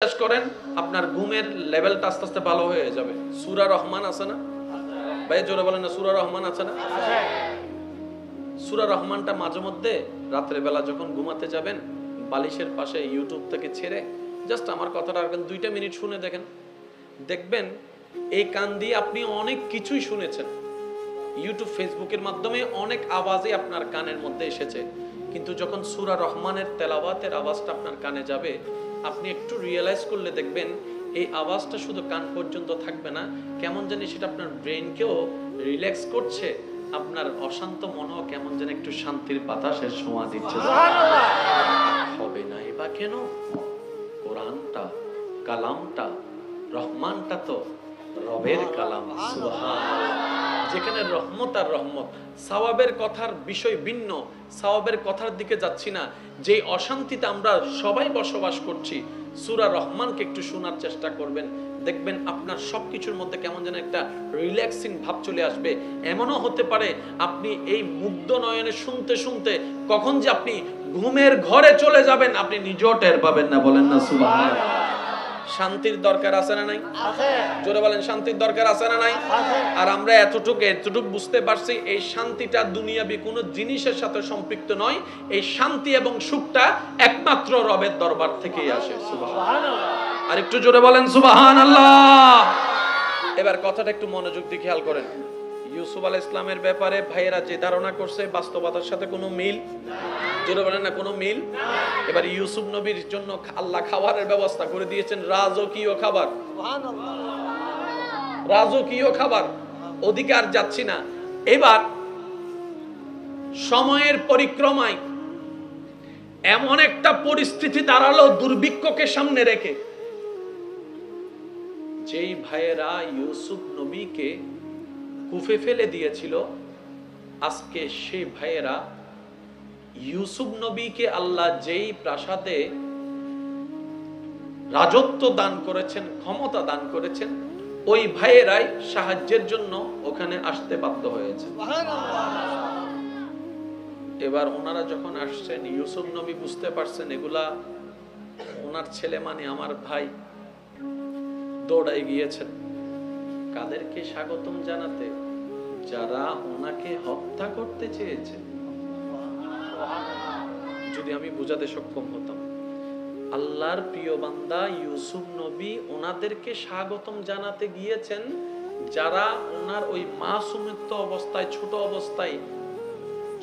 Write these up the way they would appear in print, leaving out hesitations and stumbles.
বিশ্বাস করেন আপনার ঘুমের লেভেলটা আস্তে আস্তে ভালো হয়ে যাবে। সূরা রহমান আছে না ভাই, জোরে বলেন না, সূরা রহমান আছে না? সূরা রহমানটা মাঝে মধ্যে রাত্রে বেলা যখন ঘুমাতে যাবেন বালিশের পাশে ইউটিউব থেকে ছেড়ে জাস্ট আমার কথাটা রাখবেন, 2টা মিনিট শুনে দেখেন, দেখবেন এই কান দিয়ে আপনি অনেক কিছুই শুনেছেন। ইউটিউব ফেসবুকের মাধ্যমে অনেক আওয়াজই আপনার কানের মধ্যে এসেছে, কিন্তু যখন সূরা রহমানের তেলাওয়াতের আওয়াজটা আপনার কানে যাবে আপনি একটু রিয়েলাইজ করলে দেখবেন এই আওয়াজটা শুধু কান পর্যন্ত থাকবে না, কেমন জানি সেটা আপনার ব্রেনকেও রিল্যাক্স করছে, আপনার অশান্ত মনও কেমন যেন একটু শান্তির বাতাসের ছোঁয়া দিচ্ছে। হবে না বা কেন? কোরআনটা, কালামটা, রহমানটা তো রবের কালাম, সুবহানাল্লাহ। যেখানে রহমত আর রহমত, সওয়াবের কথার বিষয় ভিন্ন, সওয়াবের কথার দিকে যাচ্ছি না। যে অশান্তিতে আমরা সবাই বসবাস করছি, সূরা রহমানকে একটু শোনার চেষ্টা করবেন, দেখবেন আপনার সবকিছুর মধ্যে কেমন যেন একটা রিল্যাক্সিং ভাব চলে আসবে। এমনও হতে পারে আপনি এই মুগ্ধ নয়নে শুনতে শুনতে কখন যে আপনি ঘুমের ঘরে চলে যাবেন আপনি নিজেও টের পাবেন না। বলেন না সুবহানাল্লাহ। শান্তির দরকার আছে না নাই? আছে। জোরে বলেন, শান্তির দরকার আছে না নাই? আছে। আর আমরা এতটুকু বুঝতে পারছি এই শান্তিটা দুনিয়াবি কোনো জিনিসের সাথে সম্পৃক্ত নয়। এই শান্তি এবং সুখটা একমাত্র রবের দরবার থেকেই আসে। সুবহানাল্লাহ। আর একটু জোরে বলেন সুবহানাল্লাহ। এবার কথাটা একটু মনোযোগ দিয়ে খেয়াল করেন। ইউসুফ আলাইহিস সালামের ব্যাপারে ভাইয়েরা যে ধারণা করছে বাস্তবতার সাথে কোনো মিল, জোরে বলেন না, কোনো মিল। এবার ইউসুফ নবীর জন্য আল্লাহ খাবারের ব্যবস্থা করে দিয়েছেন, রাজকীয় খাবার, রাজকীয় খাবার। ওদিকে আর যাচ্ছি না। এবার সময়ের পরিক্রমায় এমন একটা পরিস্থিতি দাঁড়ালো দুর্ভিক্ষকে সামনে রেখে, যেই ভাইয়েরা ইউসুফ নবীকে কুফে ফেলে দিয়েছিল, আজকে সেই ভাইয়েরা ইউসুফ নবীকে আল্লাহ যেই প্রাসাদে রাজত্ব দান করেছেন, ক্ষমতা দান করেছেন, ওই ভাইয়েরাই সাহায্যের জন্য ওখানে আসতে বাধ্য হয়েছে। এবার ওনারা যখন আসছেন, ইউসুফ নবী বুঝতে পারছেন এগুলা ওনার ছেলে, মানে আমার ভাই, দৌড়াই গিয়েছেন কাদেরকে স্বাগতম জানাতে? যারা ওনাকে হত্যা করতে চেয়েছে। যদি আমি বুঝাতে সক্ষম হতাম, আল্লাহর প্রিয় বান্দা ইউসুফ নবী ওনাদেরকে স্বাগতম জানাতে গিয়েছেন যারা ওনার ওই মাসুমিত্ব অবস্থায়, ছোট অবস্থায়,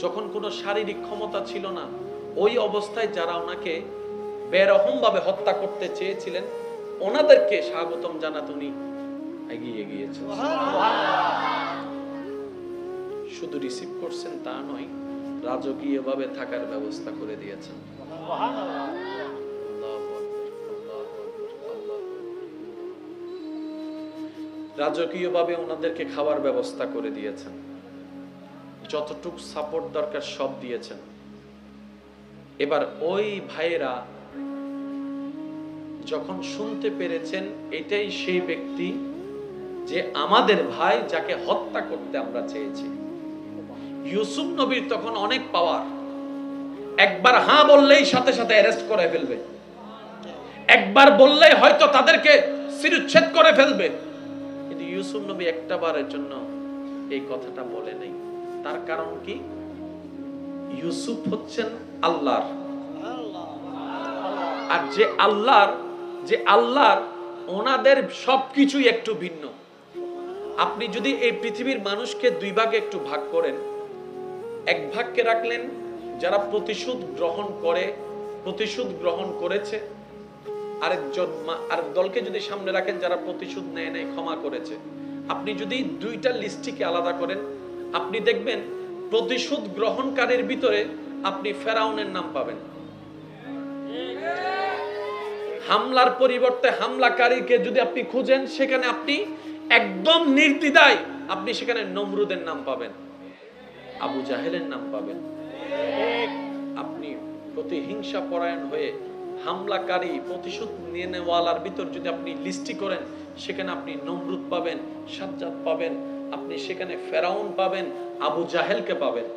যখন কোনো শারীরিক ক্ষমতা ছিল না, ওই অবস্থায় যারা ওনাকে বেরহম ভাবে হত্যা করতে চেয়েছিলেন, ওনাদেরকে স্বাগতম জানাতে উনি এগিয়ে গিয়েছেন। শুধু রিসিভ করছেন তা নয়, রাজকীয় ভাবে থাকার ব্যবস্থা করে দিয়েছেন। রাজকীয় ভাবে ওনাদেরকে খাবার ব্যবস্থা করে দিয়েছেন, যতটুকু সাপোর্ট দরকার সব দিয়েছেন। এবার ওই ভাইয়েরা যখন শুনতে পেরেছেন এটাই সেই ব্যক্তি যে আমাদের ভাই, যাকে হত্যা করতে আমরা চেয়েছি। ইউসুফ নবীর তখন অনেক পাওয়ার, একবার হ্যাঁ বললেই সাথে সাথে অ্যারেস্ট করে ফেলবে, একবার বললেই হয়তো তাদেরকে শিরচ্ছেদ করে ফেলবে। কিন্তু ইউসুফ নবী একটা বারের জন্য এই কথাটা বলে নাই। তার কারণ কি? ইউসুফ হচ্ছেন আল্লাহর, আর যে আল্লাহর ওনাদের সবকিছুই একটু ভিন্ন। আপনি যদি এই পৃথিবীর মানুষকে দুই ভাগে একটু ভাগ করেন, এক ভাগকে রাখলেন যারা প্রতিশোধ গ্রহণ করেছে, আরেক দলকে যদি সামনে রাখেন যারা প্রতিশোধ নেয় নাই, ক্ষমা করেছে। আপনি যদি দুইটা লিস্টকে আলাদা করেন, আপনি দেখবেন প্রতিশোধ গ্রহণকারীর ভিতরে আপনি ফেরাউনের নাম পাবেন, হামলার পরিবর্তে হামলাকারীকে যদি আপনি খুঁজেন সেখানে আপনি একদম নির্দ্বিধায় আপনি সেখানে নমরুদের নাম পাবেন, আবু জাহেলের নাম পাবেন। আপনি প্রতিহিংসা পরায়ণ হয়ে হামলাকারী, প্রতিশোধ নিয়ে নেওয়ালার ভিতর যদি আপনি লিস্টি করেন, সেখানে আপনি নমরুদ পাবেন, সাজ্জাদ পাবেন, আপনি সেখানে ফেরাউন পাবেন, আবু জাহেলকে পাবেন।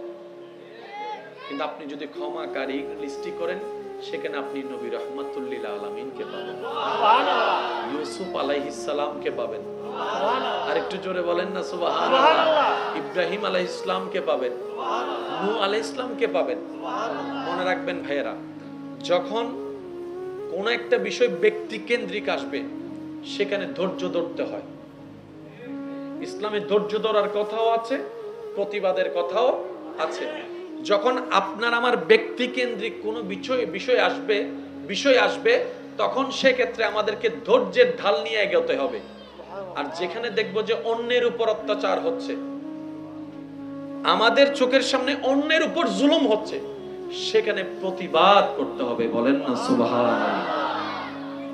কিন্তু আপনি যদি ক্ষমাকারী লিস্টি করেন, সেখানে আপনি নবী রাহমাতুল লিল আলামিনকে পাবেন, ইউসুফ আলাইহিস সালামকে পাবেন, আর একটু জোরে বলেন না সুবহানাল্লাহ, ইব্রাহিম আলাইহিস সালামকে পাবেন, নূহ আলাইহিস সালামকে পাবেন। মনে রাখবেন ভাইয়েরা, যখন কোন একটা বিষয় ব্যক্তি কেন্দ্রিক আসবে সেখানে ধৈর্য ধরতে হয়। ইসলামে ধৈর্য ধরার কথাও আছে, প্রতিবাদের কথাও আছে। যখন আপনার আমার ব্যক্তি কেন্দ্রিক কোনো বিষয় আসবে তখন সেক্ষেত্রে আমাদেরকে ধৈর্যের ঢাল নিয়ে এগোতে হবে। আর যেখানে দেখবো যে অন্যের উপর অত্যাচার হচ্ছে, আমাদের চোখের সামনে অন্যের উপর জুলুম হচ্ছে, সেখানে প্রতিবাদ করতে হবে। বলেন না সুবহানাল্লাহ।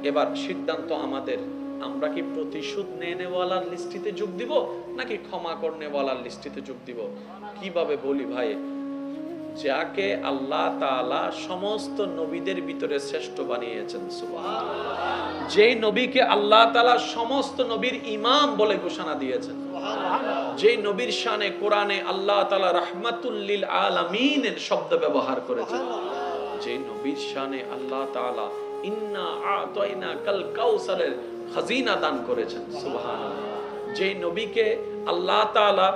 এবার সিদ্ধান্ত আমাদের, আমরা কি প্রতিশোধ নেওয়ালার লিস্টিতে যোগ দিব নাকি ক্ষমা করনেওয়ালার লিস্টিতে যোগ দিব? কিভাবে বলি ভাই, যাকে আল্লাহ তাআলা সমস্ত নবীদের ভিতরে শ্রেষ্ঠ বানিয়েছেন, সুবহানাল্লাহ, যেই নবীকে আল্লাহ তাআলা সমস্ত নবীর ইমাম বলে ঘোষণা দিয়েছেন, যেই নবীর শানে কোরআনে আল্লাহ তাআলা রাহমাতুল লিল আলামিনের শব্দ ব্যবহার করেছেন, যেই নবীর শানে আল্লাহ তাআলা ইন্না আ'তাইনাকাল কাউসারের খাজিনা দান করেছেন, সুবহানাল্লাহ, যেই নবীকে আল্লাহ তাআলা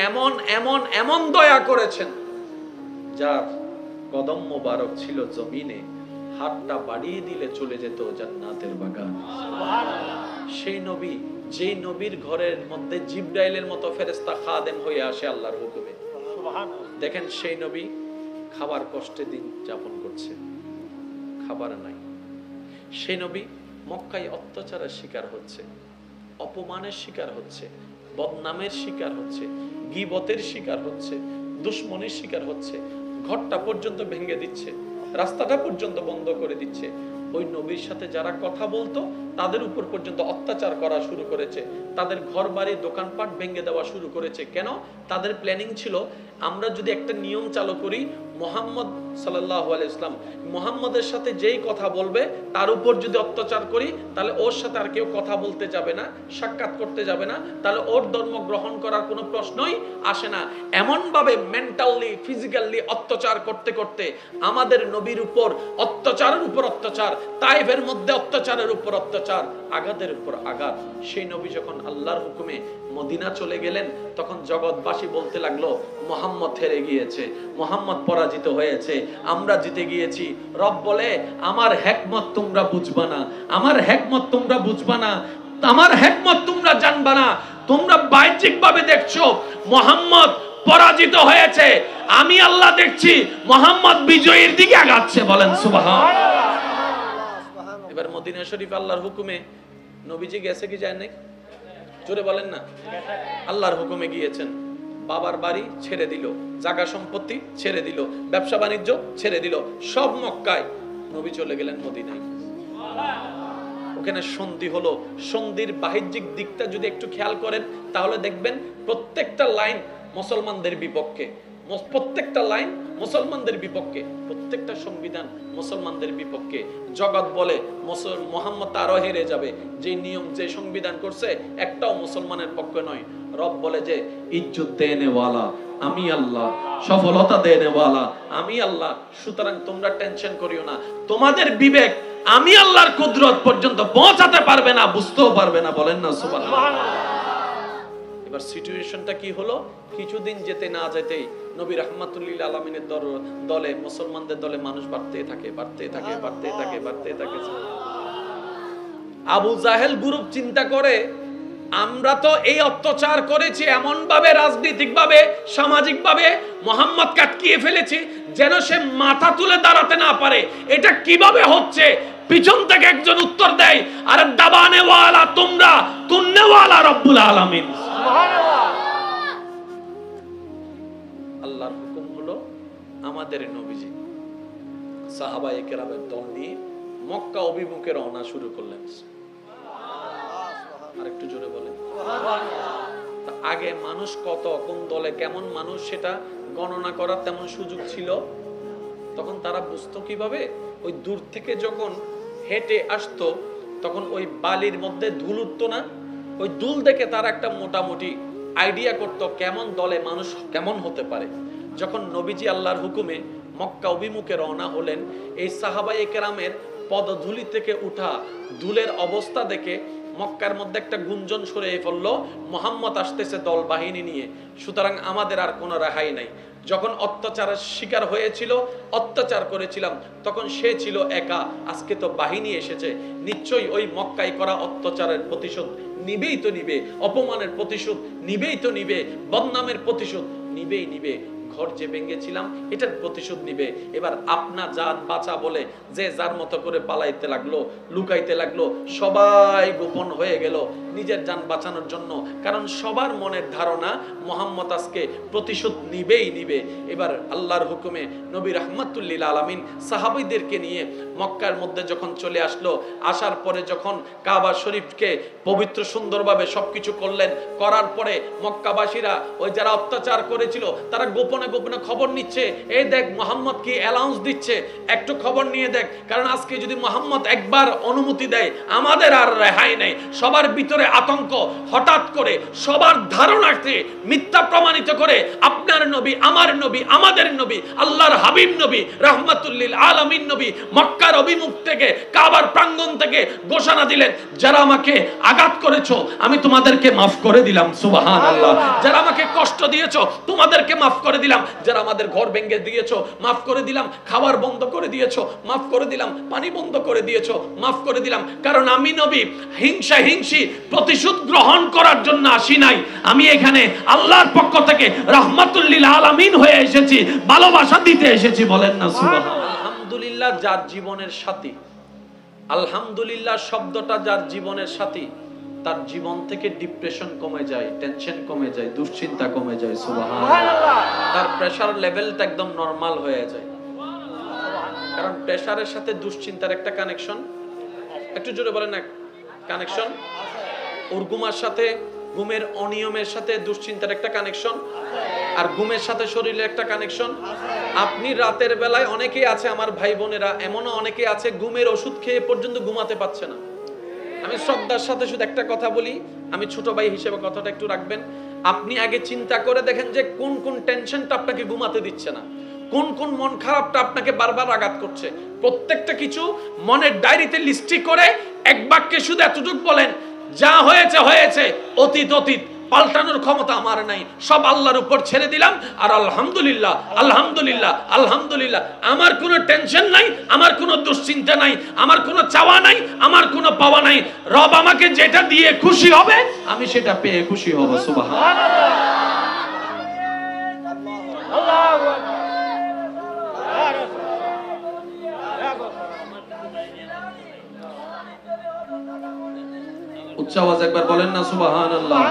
এমন এমন এমন দয়া করেছেন, যার কদম মোবারক ছিল জমিনে, হাতটা বাড়িয়ে দিলে চলে যেত জান্নাতের বাগান, সুবহানাল্লাহ। সেই নবী, যেই নবীর ঘরের মধ্যে জিবরাইলের মতো ফেরেশতা খাদেম হয়ে আসে আল্লাহর হুকুমে, সুবহানাল্লাহ। দেখেন সেই নবী খাবার কষ্টে দিন যাপন করছে, খাবার নাই। সেই নবী মক্কায় অত্যাচারের শিকার হচ্ছে, অপমানের শিকার হচ্ছে, বদনামের শিকার হচ্ছে, গীবতের শিকার হচ্ছে, দুশমনের শিকার হচ্ছে, ঘরটা পর্যন্ত ভেঙে দিচ্ছে, রাস্তাটা পর্যন্ত বন্ধ করে দিচ্ছে। ওই নবীর সাথে যারা কথা বলতো তাদের উপর পর্যন্ত অত্যাচার করা শুরু করেছে, তাদের ঘর বাড়ি দোকানপাট ভেঙে দেওয়া শুরু করেছে। কেন? তাদের প্ল্যানিং ছিল, আমরা যদি একটা নিয়ম চালু করি, মুহাম্মদ সাল্লাল্লাহু আলাইহি ওয়াসাল্লাম মুহাম্মদের সাথে যেই কথা বলবে তার উপর যদি অত্যাচার করি, তাহলে ওর সাথে আর কেউ কথা বলতে যাবে না, সাক্ষাৎ করতে যাবে না, তাহলে ওর ধর্ম গ্রহণ করার কোনো প্রশ্নই আসে না। এমন ভাবে মেন্টালি ফিজিক্যালি অত্যাচার করতে করতে আমাদের নবীর উপর অত্যাচারের উপর অত্যাচার, তায়েফের মধ্যে অত্যাচারের উপর অত্যাচার, আঘাতের উপর আঘাত। সেই নবী যখন আল্লাহর হুকুমে মদিনা চলে গেলেন, তখন জগৎবাসী বলতে লাগলো, মুহাম্মদ হেরে গিয়েছে, মুহাম্মদ পরাজিত হয়েছে, আমরা জিতে গিয়েছি। রব বলে, আমার হিকমত তোমরা বুঝবা না, আমার হিকমত তোমরা বুঝবা না, আমার হিকমত তোমরা জানবা না। তোমরা বাহ্যিকভাবে দেখছো মুহাম্মদ পরাজিত হয়েছে, আমি আল্লাহ দেখছি মুহাম্মদ বিজয়ের দিকে আগাচ্ছে। বলেন সুবহানাল্লাহ। এবার মদিনা শরীফ আল্লাহর হুকুমে নবীজি গেছে কি যায় নাই? জোরে বলেন না। আল্লাহর হুকুমে গিয়েছেন, বাবার বাড়ি ছেড়ে দিল, জায়গা সম্পত্তি ছেড়ে দিল, ব্যবসা বাণিজ্য ছেড়ে দিল, সব মক্কায়। নবী চলে গেলেন মদিনায়। ওখানে সন্ধি হলো। সন্ধির বাহ্যিক দিকটা যদি একটু খেয়াল করেন তাহলে দেখবেন প্রত্যেকটা লাইন মুসলমানদের বিপক্ষে, প্রত্যেকটা লাইন মুসলমানদের বিপক্ষে, প্রত্যেকটা সংবিধান মুসলমানদের বিপক্ষে। জগৎ বলে মুহাম্মদ আরো হেরে যাবে, যে নিয়ম যে সংবিধান করছে একটাও মুসলমানের পক্ষে নয়। রব বলে যে ইজ্জত দেনে ওয়ালা আমি আল্লাহ, সফলতা দেনে ওয়ালা আমি আল্লাহ, সুতরাং তোমরা টেনশন করিও না, তোমাদের বিবেক আমি আল্লাহর কুদরত পর্যন্ত পৌঁছাতে পারবে না, বুঝতেও পারবে না। বলেন না সুবহানাল্লাহ। এবার সিচুয়েশনটা কি হলো? কিছুদিন যেতে না যেতেই নবী রাহমাতুল লিল আলামিনের দলে, মুসলমানদের দলে মানুষ বাড়তে থাকে, বাড়তে থাকে, বাড়তে থাকে, বাড়তে থাকে। আবু জাহেল গ্রুপ চিন্তা করে, আমরা তো এই অত্যাচার করেছি এমন ভাবে, রাজনৈতিক ভাবে, সামাজিক ভাবে মুহাম্মদ কাটকিয়ে ফেলেছি যেন সে মাথা তুলে দাঁড়াতে না পারে। এটা কিভাবে হচ্ছে? পিছন থেকে একজন উত্তর দেয়, আরে দাবানে ওয়ালা তোমরা, তুন্নে ওয়ালা রব্বুল আলামিন। সুবহানাল্লাহ। আল্লাহর হুকুম হলো, আমাদের নবীজি সাহাবায়ে কেরামের দল নিয়ে মক্কা অভিমুখে রওনা শুরু করলেন। আরেকটু জোরে বলেন। আগে মানুষ কত, কোন দলে কেমন মানুষ সেটা গণনা করার তেমন সুযোগ ছিল। তখন তারা বুঝতো কিভাবে? ওই দূর থেকে যখন হেঁটে আসতো তখন ওই বালির মধ্যে ধুল উঠতো না, ওই ধুল দেখে তারা একটা মোটামুটি আইডিয়া করতো কেমন দলে মানুষ কেমন হতে পারে। যখন নবীজি আল্লাহর হুকুমে মক্কা অভিমুখে রওনা হলেন, এই সাহাবায়ে কেরামের পদধূলি থেকে উঠা ধুলের অবস্থা দেখে মক্কার মধ্যে একটা গুঞ্জন ছড়িয়ে পড়ল, মুহাম্মদ আসতেছে দল বাহিনী নিয়ে, সুতরাং আমাদের আর কোনো রেহাই নাই। যখন অত্যাচারের শিকার হয়েছিল, অত্যাচার করেছিলাম, তখন সে ছিল একা, আজকে তো বাহিনী এসেছে, নিশ্চয়ই ওই মক্কায় করা অত্যাচারের প্রতিশোধ নিবেই তো নিবে, অপমানের প্রতিশোধ নিবেই তো নিবে, বদনামের প্রতিশোধ নিবেই নিবে, ঘর যে ভেঙেছিলাম এটার প্রতিশোধ নিবে। এবার আপনা জান বাঁচা বলে যে যার মতো করে পালাইতে লাগলো, লুকাইতে লাগলো, সবাই গোপন হয়ে গেল নিজের জান বাঁচানোর জন্য, কারণ সবার মনের ধারণা মুহাম্মদ আজকে প্রতিশোধ নিবেই নিবে। এবার আল্লাহর হুকুমে নবী রাহমাতুল লিল আলামিন সাহাবীদেরকে নিয়ে মক্কার মধ্যে যখন চলে আসলো, আসার পরে যখন কাবা শরীফকে পবিত্র সুন্দরভাবে সবকিছু করলেন, করার পরে মক্কাবাসীরা ওই যারা অত্যাচার করেছিল তারা গোপনে গোপনে খবর নিচ্ছে, এই দেখ মুহাম্মদ কি অ্যালাউন্স দিচ্ছে, একটু খবর নিয়ে দেখ, কারণ আজকে যদি মুহাম্মদ একবার অনুমতি দেয় আমাদের আর রেহাই নেই। সবার ভিতরে আতঙ্ক, হঠাৎ করে সবার ধারণাকে মিথ্যা প্রমাণিত করে আপনার নবী, আমার নবী, আমাদের নবী, আল্লাহর হাবিব নবী, রাহমাতুল লিল আলামিন নবী মক্কার অভিমুখ থেকে, কাবার প্রাঙ্গণ থেকে ঘোষণা দিলেন, যারা আমাকে আঘাত করেছো আমি তোমাদেরকে মাফ করে দিলাম, সুবহানাল্লাহ। যারা আমাকে কষ্ট দিয়েছো তোমাদেরকে মাফ করে দিলাম, যারা আমাদের ঘর ভেঙে দিয়েছো মাফ করে দিলাম, খাবার বন্ধ করে দিয়েছো মাফ করে দিলাম, পানি বন্ধ করে দিয়েছো মাফ করে দিলাম, কারণ আমি নবী হিংসি প্রতিশোধ গ্রহণ করার জন্য আসি নাই, আমি এখানে আল্লাহর পক্ষ থেকে রাহমাতুল লিল আলামিন হয়ে এসেছি, ভালোবাসা দিতে এসেছি। বলেন না সুবহানাল্লাহ। আলহামদুলিল্লাহ যার জীবনের সাথী, আলহামদুলিল্লাহ শব্দটা যার জীবনের সাথী, তার জীবন থেকে ডিপ্রেশন কমে যায়, টেনশন কমে যায়, দুশ্চিন্তা কমে যায়, সুবহানাল্লাহ। তার প্রেসার লেভেলটা একদম নরমাল হয়ে যায়, কারণ প্রেসারের সাথে দুশ্চিন্তার একটা কানেকশন, একটু জোরে বলেন না, কানেকশন। ঘুমের সাথে, ঘুমের অনিয়মের সাথে দুশ্চিন্তার একটা কানেকশন, আর ঘুমের সাথে শরীরের একটা কানেকশন। আপনি রাতের বেলায়, অনেকেই আছে আমার ভাই বোনেরা, এমনও অনেকেই আছে ঘুমের ওষুধ খেয়ে পর্যন্ত ঘুমাতে পারছে না। আমি শ্রদ্ধার সাথে শুধু একটা কথা বলি, আমি ছোট ভাই হিসেবে কথাটা একটু রাখবেন। আপনি আগে চিন্তা করে দেখেন যে কোন কোন টেনশনটা আপনাকে ঘুমাতে দিচ্ছে না, কোন কোন মন খারাপটা আপনাকে বারবার আঘাত করছে। প্রত্যেকটা কিছু মনের ডায়েরিতে লিস্টি করে এক বাক্যে শুধু এতটুকু বলেন, যা হয়েছে হয়েছে, অতীত অতীত, পাল্টানোর ক্ষমতা আমার নাই, সব আল্লাহর উপর ছেড়ে দিলাম, আর আলহামদুলিল্লাহ আলহামদুলিল্লাহ আলহামদুলিল্লাহ, আমার কোনো টেনশন নাই, আমার কোনো দুশ্চিন্তা নাই, আমার কোনো চাওয়া নাই, আমার কোনো পাওয়া নাই। রব আমাকে যেটা দিয়ে খুশি হবে আমি সেটা পেয়ে খুশি হব, সুবহানাল্লাহ। আল্লাহু আকবার। উচ্চ আওয়াজ একবার বলেন না সুবহানাল্লাহ।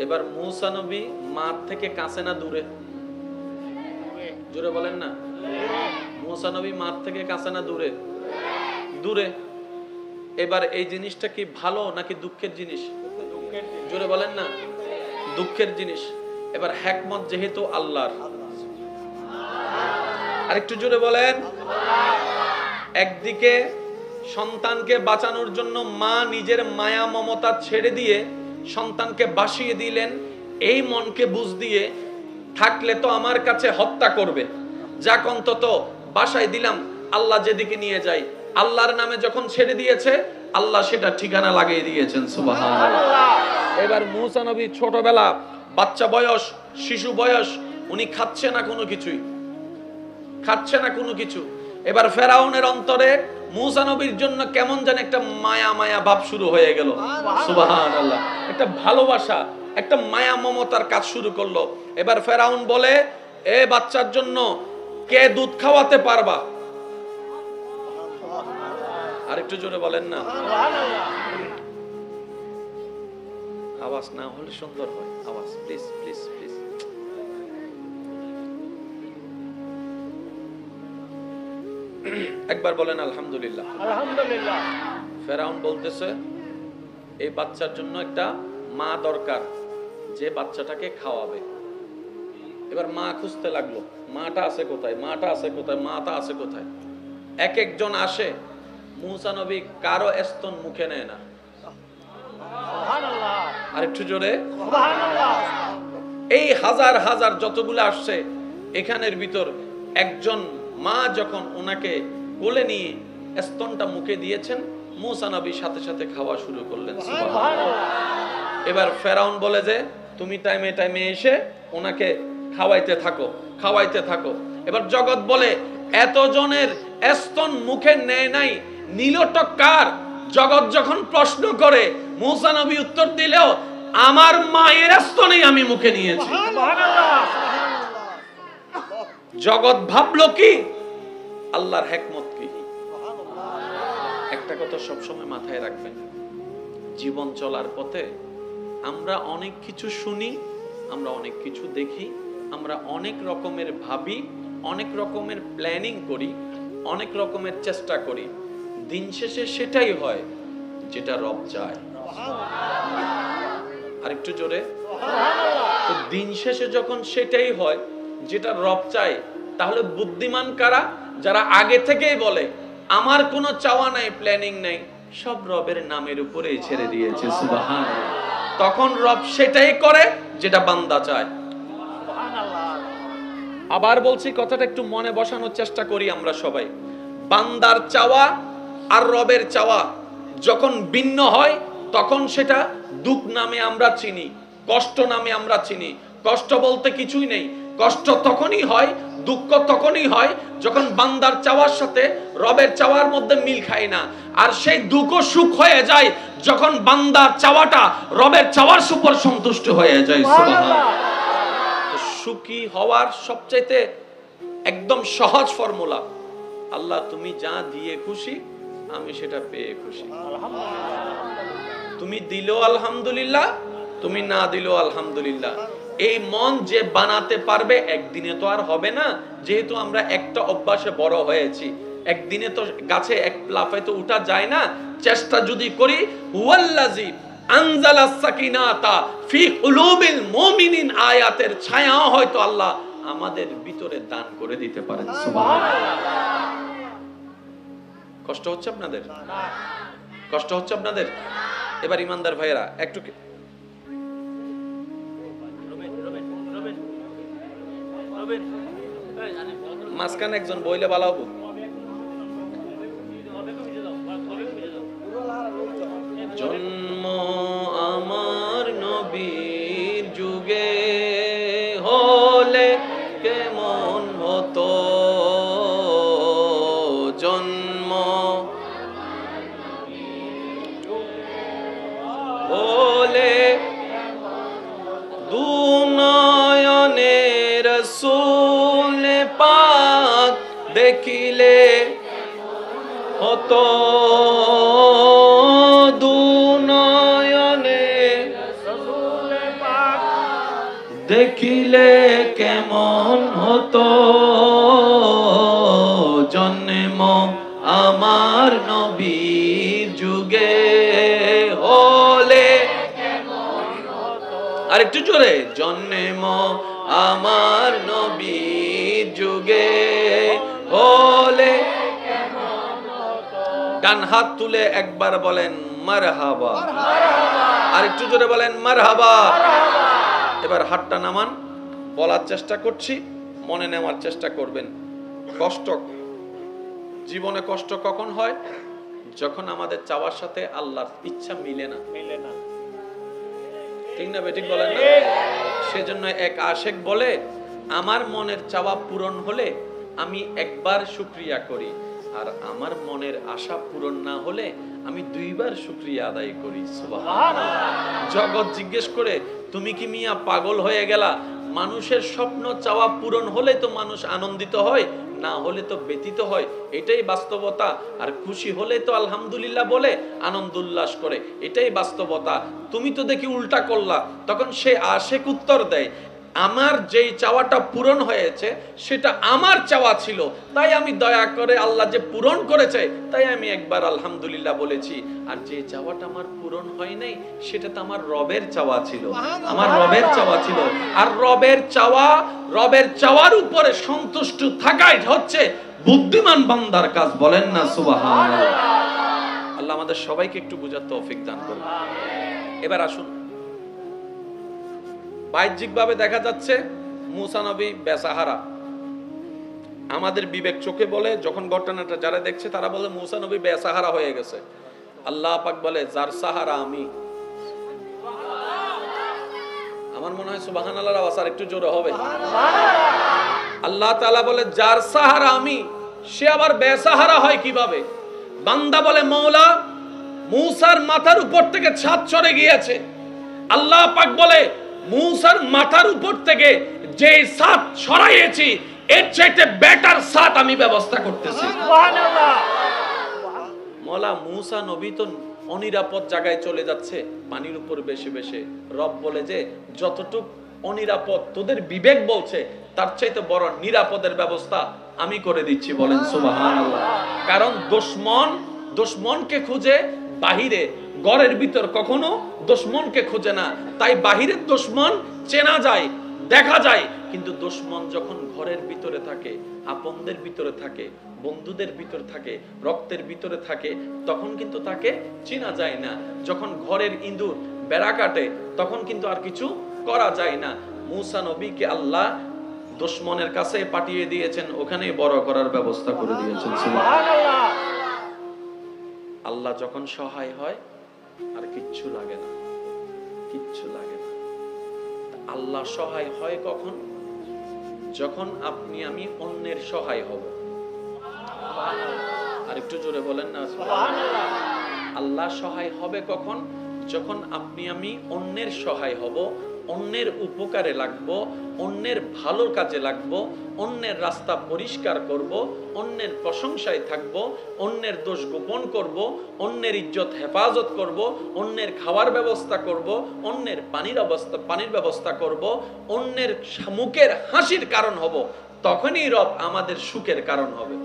এবার মূসা নবী মাঠ থেকে কাছে না দূরে? জোরে বলেন না। মূসা নবী মাঠ থেকে কাছে না দূরে? দূরে। এবার এই জিনিসটা কি ভালো নাকি দুঃখের জিনিস? জোরে বলেন না, দুঃখের জিনিস। এবার হিকমত যেহেতু আল্লাহর, আরেকটু জোরে বলেন। একদিকে সন্তানকে বাঁচানোর জন্য মা নিজের মায়া মমতা ছেড়ে দিয়ে সন্তানকে বাসিয়ে দিলেন, এই মনকে বুঝ দিয়ে থাকলে তো আমার কাছে হত্যা করবে, যাক অন্তত বাসায় দিলাম, আল্লাহ যেদিকে নিয়ে যায়, আল্লাহর নামে যখন ছেড়ে দিয়েছে আল্লাহ সেটা ঠিকানা লাগিয়ে দিয়েছেন, সুবহানাল্লাহ। এবার মূসা নবী ছোটবেলা, বাচ্চা বয়স, শিশু বয়স, উনি খাচ্ছে না কোনো কিছুই, খাচ্ছে না কোনো কিছু। এবার ফেরাউনের অন্তরে মূসা নবীর জন্য কেমন যেন একটা মায়া মায়া ভাব শুরু হয়ে গেল, সুবহানাল্লাহ। একটা ভালোবাসা, একটা মায়া মমতার কাজ শুরু করলো। এবার ফেরাউন বলে, এ বাচ্চার জন্য কে দুধ খাওয়াতে পারবা? আরেকটু জোরে বলেন না, আওয়াজ না হলে সুন্দর হয়, আওয়াজ প্লিজ প্লিজ প্লিজ। একবার বলেন আলহামদুলিল্লাহ। আলহামদুলিল্লাহ। ফেরাউন বলতেছে এই বাচ্চার জন্য একটা মা দরকার, যে বাচ্চাটাকে খাওয়াবে। এবার মা খুঁজতে লাগলো, মাটা আছে কোথায়, মাটা আছে কোথায়, মাটা আছে কোথায়। এক একজন আসে, মূসা নবী কারো স্তন মুখে নেয় না। সুবহানাল্লাহ। আরেকটু জোরে সুবহানাল্লাহ। এই হাজার হাজার যতগুলো আসছে, এখানের ভিতর একজন মা যখন ওনাকে কোলে নিয়ে স্তনটা মুখে দিয়েছেন, মুসা নবী সাথে সাথে খাওয়া শুরু করলেন। সুবহানাল্লাহ। এবার ফেরাউন বলে যে তুমি টাইমে টাইমে এসে ওনাকে খাওয়াইতে থাকো, খাওয়াইতে থাকো। এবার জগৎ বলে এতজনের স্তন মুখে নেয় নাই, নীলটা কার? জগৎ যখন প্রশ্ন করে মুসা নবী উত্তর দিলেও আমার মায়ের স্তনেই আমি মুখে নিয়েছি। জগৎ ভাবলো কি? আল্লাহর হিকমত কি? একটা কথা সবসময় মাথায় রাখবেন, জীবন চলার পথে আমরা অনেক কিছু শুনি, আমরা অনেক কিছু দেখি, আমরা অনেক রকমের ভাবি, অনেক রকমের প্ল্যানিং করি, অনেক রকমের চেষ্টা করি। দিন শেষে সেটাই হয় যেটা রব চায়। আরেকটু জোরে। তো দিন শেষে যখন সেটাই হয় যেটা রব চায়, তাহলে বুদ্ধিমান কারা? যারা আগে থেকেই বলে আমার কোনো চাওয়া নাই, প্ল্যানিং নাই, সব রবের নামের উপরেই ছেড়ে দিয়েছে। সুবহানাল্লাহ। তখন রব সেটাই করে যেটা বান্দা চায়। আবার বলছি, কথাটা একটু মনে বসানোর চেষ্টা করি আমরা সবাই। বান্দার চাওয়া আর রবের চাওয়া যখন ভিন্ন হয়, তখন সেটা দুঃখ নামে আমরা চিনি, কষ্ট নামে আমরা চিনি। কষ্ট বলতে কিছুই নেই। কষ্ট তখনই হয়, দুঃখ তখনই হয় যখন বান্দার চাওয়ার সাথে রবের চাওয়ার মধ্যে মিল খায় না। আর সেই দুঃখ সুখ হয়ে যায় যখন বান্দার চাওয়াটা রবের চাওয়ার উপর সন্তুষ্ট হয়ে যায়। সুবহানাল্লাহ। সুখী হওয়ার সবচাইতে একদম সহজ ফর্মুলা, আল্লাহ তুমি যা দিয়ে খুশি, আমি সেটা পেয়ে খুশি। তুমি দিলো আলহামদুলিল্লাহ, তুমি না দিলো আলহামদুলিল্লাহ। এই মন যে বানাতে পারবে, একদিনে তো আর হবে না। যেহেতু আমরা একটা অভ্যাসে বড় হয়েছি, একদিনে তো গাছে এক লাফে তো উঠা যায় না। চেষ্টা যদি করি, হুয়াল্লাযী আনজালাস সাকিনাতা ফি কুলুবিল মুমিনিন আয়াতের ছায়া হয়তো আল্লাহ আমাদের ভিতরে দান করে দিতে পারেন। সুবহানাল্লাহ। কষ্ট হচ্ছে আপনাদের? কষ্ট হচ্ছে আপনাদের? এবার ইমানদার ভাইয়েরা একটু মাঝখানে একজন বইলে ভালো হবো। জন্ম আমার নবীর যুগে হলে কেমন হতো, জন্ম হলে দুনয়নে রাসূল পাক দেখিলে হতো, দুনয়নে রাসূল পাক দেখিলে কেমন হতো, জন্ম আমার নবীর যুগে হলে কেমন হতো। আরেকটু জোরে, জন্ম আমার নবীর যুগে হলে কেমন হতো। ডান হাত তুলে একবার বলেন মারহাবা, আরেকটু জোরে বলেন মারহাবা। এবার হাতটা নামান, বলার চেষ্টা করছি, মনে নেওয়ার চেষ্টা করবেন। কষ্ট, জীবনে কষ্ট কখন হয়? যখন আমাদের চাওয়ার সাথে আল্লাহর ইচ্ছা মিলে না। ঠিক না বেঠিক বলেন না? সেজন্য এক আশেক বলে, আমার মনের চাওয়া পূরণ হলে আমি একবার শুকরিয়া করি, আর আমার মনের আশা পূরণ না হলে আমি দুইবার শুকরিয়া আদায় করি। সুবহানাল্লাহ। জগৎ জিজ্ঞেস করে তুমি কি মিয়া পাগল হয়ে গেলা? মানুষের স্বপ্ন চাওয়া পূরণ হলে তো মানুষ আনন্দিত হয়, না হলে তো ব্যতীত হয়। এটাই বাস্তবতা। আর খুশি হলে তো আলহামদুলিল্লাহ বলে আনন্দ উল্লাস করে, এটাই বাস্তবতা। তুমি তো দেখি উল্টা করলা। তখন সে আশেক উত্তর দেয়, আমার যেই চাওয়াটা পূরণ হয়েছে সেটা আমার চাওয়া ছিল, তাই আমি দয়া করে আল্লাহ যে পূরণ করেছে তাই আমি একবার আলহামদুলিল্লাহ বলেছি। আর যে চাওয়াটা আমার পূরণ হয় নাই সেটা তো আমার রবের চাওয়া ছিল, আমার রবের চাওয়া ছিল। আর রবের চাওয়ার উপরে সন্তুষ্ট থাকাই হচ্ছে বুদ্ধিমান বান্দার কাজ। বলেন না সুবহানাল্লাহ। আল্লাহ আমাদের সবাইকে একটু বুঝার তৌফিক দান করুন। এবার আসুন, বাহ্যিকভাবে দেখা যাচ্ছে মুসা নবী বেসাহারা, আমাদের বিবেক চোখে বলে, যখন ঘটনাটা যারা দেখছে তারা বলে মুসা নবী বেসাহারা হয়ে গেছে। আল্লাহ পাক বলে যার সাহারা আমি। আমার মনে হয় সুবহানাল্লাহর আওয়াজ আর একটু জোরে হবে। আল্লাহ তাআলা বলে যার সাহারা আমি, সে আবার বেসাহারা হয় কিভাবে? বান্দা বলে মওলা মুসার মাথার উপর থেকে ছাদ চড়ে গিয়েছে। আল্লাহ পাক বলে মুসার মাথার উপর থেকে যে ছাদ সরাইয়েছি এর চাইতে বেটার ছাদ আমি ব্যবস্থা করতেছি। সুবহানাল্লাহ। মওলা মুসা নবী তো অনিরাপদ জায়গায় চলে যাচ্ছে পানির উপর বেশি বেশি। রব বলে যে যতটুক অনিরাপদ তোদের বিবেক বলছে তার চাইতে বড় নিরাপদের ব্যবস্থা আমি করে দিচ্ছি। বলেন সুবহানাল্লাহ। কারণ দুশমনকে খুঁজে বাহিরে, ঘরের ভিতর কখনো দুশমনকে খুঁজে না। তাই বাহিরের দুশমন চেনা যায়, দেখা যায়, কিন্তু দুশমন যখন ঘরের ভিতরে থাকে, আপনদের ভিতরে থাকে, বন্ধুদের ভিতরে থাকে, রক্তের ভিতরে থাকে, তখন কিন্তু তাকে চেনা যায় না। যখন ঘরের ইঁদুর বেড়া কাটে তখন কিন্তু আর কিছু করা যায় না। মুসা নবীকে আল্লাহ দুশমনের কাছে পাঠিয়ে দিয়েছেন, ওখানেই বড় করার ব্যবস্থা করে দিয়েছেন। সুবহানাল্লাহ। আল্লাহ যখন সহায় হয় আর কিচ্ছু লাগে না, কিচ্ছু লাগে না। আল্লাহ সহায় হয় কখন? যখন আপনি আমি অন্যের সহায় হব। আর একটু জোরে বলেন না সুবহানাল্লাহ। আল্লাহ সহায় হবে কখন? যখন আপনি আমি অন্যের সহায় হব, অন্যের উপকারে লাগব, অন্যের ভালোর কাজে লাগব, অন্যের রাস্তা পরিষ্কার করব, অন্যের প্রশংসায় থাকব, অন্যের দোষ গোপন করব, অন্যের ইজ্জত হেফাজত করব, অন্যের খাওয়ার ব্যবস্থা করব, অন্যের পানির ব্যবস্থা করব, অন্যের মুখের হাসির কারণ হব। তখনই রব আমাদের সুখের কারণ হবে।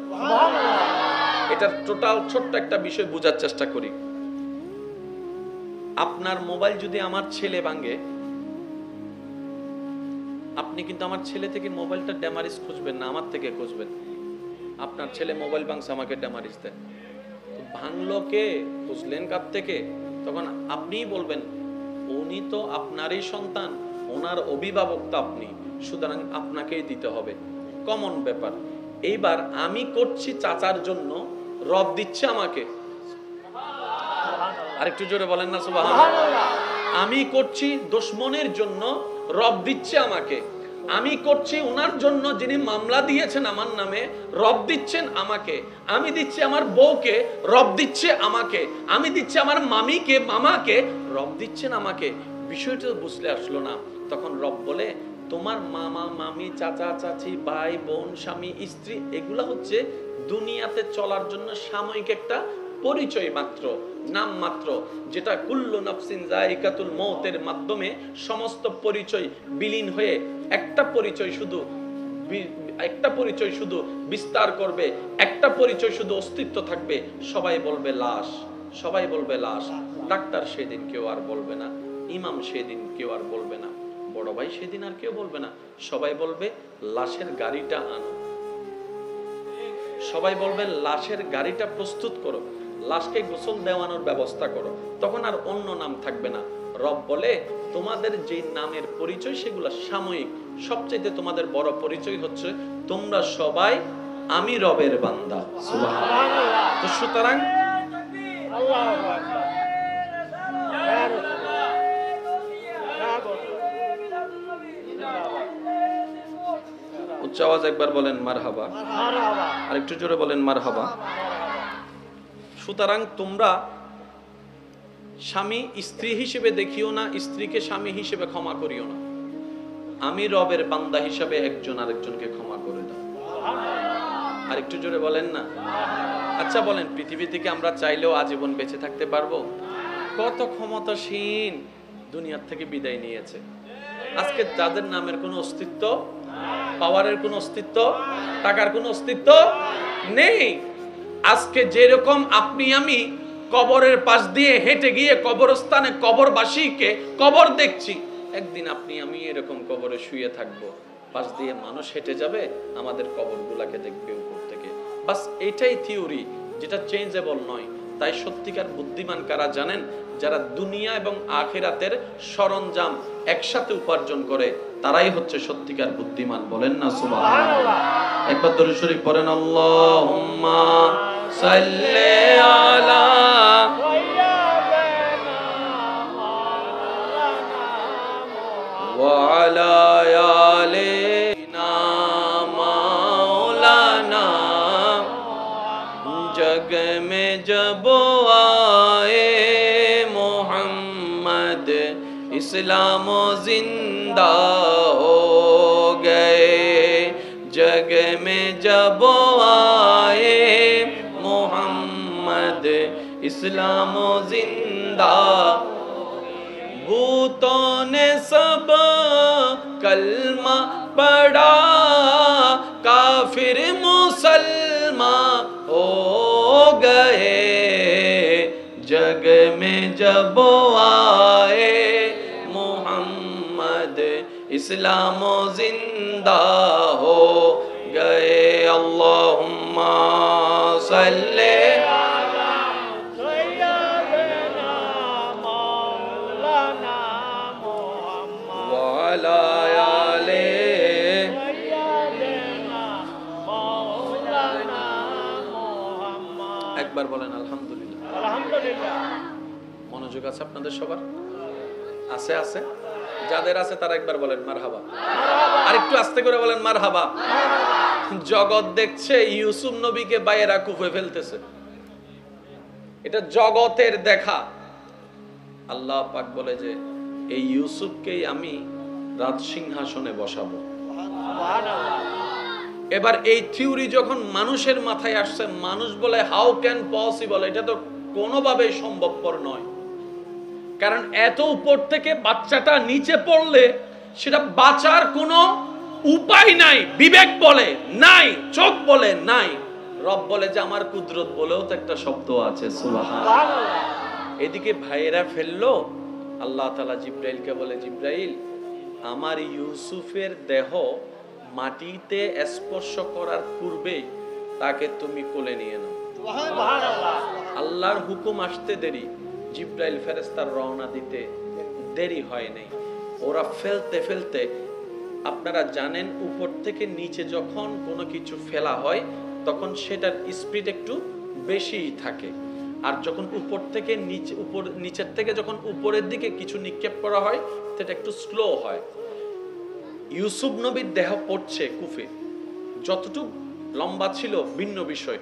এটা টোটাল ছোট্ট একটা বিষয় বোঝার চেষ্টা করি। আপনার মোবাইল যদি আমার ছেলে ভাঙে, আপনি কিন্তু আমার ছেলে থেকে মোবাইলটা ড্যামারিজ খুঁজবেন না, আমার থেকে খুঁজবেন। আপনার ছেলে মোবাইল ভাঙছে, আমাকে ড্যামারিজ দেন। ভাঙলো কে, খুঁজলেন কার থেকে? তখন আপনিই বলবেন উনি তো আপনারই সন্তান, ওনার অভিভাবক তো আপনি, সুতরাং আপনাকেই দিতে হবে। কমন ব্যাপার। এইবার আমি করছি চাচার জন্য, রব দিচ্ছে আমাকে। আরেকটু জোরে বলেন না সুবহানাল্লাহ। আমি করছি দুশমনের জন্য, রব দিচ্ছে আমাকে। আমি করছি ওনার জন্য যিনি মামলা দিয়েছেন আমার নামে, রব দিচ্ছেন আমাকে। আমি দিচ্ছি আমার বউকে, রব দিচ্ছে আমাকে। আমি দিচ্ছি আমার মামিকে, মামাকে, রব দিচ্ছেন আমাকে। বিষয়টা বুঝলে আসলো না। তখন রব বলে তোমার মামা মামি, চাচা চাচি, ভাই বোন, স্বামী স্ত্রী, এগুলা হচ্ছে দুনিয়াতে চলার জন্য সাময়িক একটা পরিচয় মাত্র, নাম মাত্র, যেটা কুল্লু নাফসিন যায়িকাতুল মউতের মাধ্যমে সমস্ত পরিচয় বিলীন হয়ে একটা পরিচয় শুধু বিস্তার করবে, একটা পরিচয় শুধু অস্তিত্ব থাকবে। সবাই বলবে লাশ, সবাই বলবে লাশ। ডাক্তার সেদিন কেউ আর বলবে না, ইমাম সেদিন কেউ আর বলবে না, বড় ভাই সেদিন আর কেউ বলবে না। সবাই বলবে লাশের গাড়িটা আনো, সবাই বলবে লাশের গাড়িটা প্রস্তুত করো, লাশকে গোসল দেওয়ানোর ব্যবস্থা করো। তখন আর অন্য নাম থাকবে না। রব বলে তোমাদের যে নামের পরিচয় সেগুলো সাময়িক, সবচেয়ে তোমাদের বড় পরিচয় হচ্ছে তোমরা সবাই আমি রবের বান্দা। সুবহানাল্লাহ। তো সুতরাং আল্লাহু আকবার, উচ্চ আওয়াজ একবার বলেন মারহাবা, আর একটু জোরে বলেন মারহাবা। সুতরাং তোমরা স্বামী স্ত্রী হিসেবে দেখিও না, স্ত্রীকে স্বামী হিসেবে ক্ষমা করিও না। আমি রবের বান্দা হিসেবে একজন আরেকজনকে ক্ষমা করে দাও। আর একটু জোরে বলেন না। আচ্ছা বলেন, পৃথিবী থেকে আমরা চাইলেও আজীবন বেঁচে থাকতে পারবো? কত ক্ষমতাসীন দুনিয়ার থেকে বিদায় নিয়েছে। আজকে যাদের নামের কোনো অস্তিত্ব, পাওয়ারের কোনো অস্তিত্ব, টাকার কোনো অস্তিত্ব নেই। আজকে যেরকম আপনি আমি কবরের পাশ দিয়ে হেঁটে গিয়ে কবরস্থানে কবরবাসীকে কবর দেখছি, একদিন আপনি আমি এরকম কবরে শুয়ে থাকবো, পাশ দিয়ে মানুষ হেঁটে যাবে, আমাদের কবরগুলাকে দেখবে উপর থেকে। বাস এটাই থিওরি, যেটা চেঞ্জেবল নয়। তাই সত্যিকার বুদ্ধিমান কারা জানেন? যারা দুনিয়া এবং আখিরাতের সরঞ্জাম একসাথে উপার্জন করে, তারাই হচ্ছে সত্যিকার বুদ্ধিমান। বলেন না সুবহানাল্লাহ। একবার দরুদ শরীফ পড়েন, আল্লাহুম্মা সাল্লি আলা ওয়া আলা আলিনা মাওলানা। जग में जब आए मोहम्मद इस्लाम जिंदा हो गए। जग में जब आए मोहम्मद इस्लाम जिंदा। भूतों ने सब कलमा पढ़ा, काफिर मुसलमान हो गए। जग में जब आए मोहम्मद इस्लाम जिंदा हो गए। अल्लाहुम्मा सल्ले একবার বলেন আলহামদুলিল্লাহ। আলহামদুলিল্লাহ। মনোযোগ আছে আপনাদের সবার? আছে আছে? যাদের আছে তারা একবার বলেন মারহাবা। আর একটু আস্তে করে বলেন মারহাবা। জগৎ দেখছে ইউসুফ নবীকে বাইরা কুফে ফেলতেছে, এটা জগতের দেখা। আল্লাহ পাক বলে যে এই ইউসুফকেই আমি রাজ সিংহাসনে বসাবো। এবার এই থিওরি যখন মানুষের মাথায় আসছে, মানুষ বলে হাউ ক্যান পসিবল, এটা তো কোনোভাবেই সম্ভবপর নয়। কারণ এত উপর থেকে বাচ্চাটা নিচে পড়লে সেটা বাঁচার কোনো উপায় নাই। বিবেক বলে নাই, চোখ বলে নাই, রব বলে যে আমার কুদরত বলেও তো একটা শব্দ আছে, সুবহানাল্লাহ। এদিকে ভাইয়েরা ফেললো, আল্লাহ তাআলা জিব্রাইলকে বলে, জিব্রাইল আমার ইউসুফের দেহ মাটিতে স্পর্শ করার পূর্বে তাকে তুমি কোলে নিয়ে নাও। সুবহানাল্লাহ। আল্লাহর হুকুম আসতে দেরি, জিব্রাইল ফেরেশতার রওনা দিতে দেরি হয় নাই। ওরা ফেলতে ফেলতে, আপনারা জানেন উপর থেকে নিচে যখন কোনো কিছু ফেলা হয় তখন সেটার স্পিড একটু বেশিই থাকে, আর যখন উপর থেকে নিচে, নিচের থেকে যখন উপরের দিকে কিছু নিক্ষেপ করা হয় সেটা একটু স্লো হয়। ইউসুফ নবীর দেহ পড়ছে কুফে, যতটুকু লম্বা ছিল ভিন্ন বিষয়।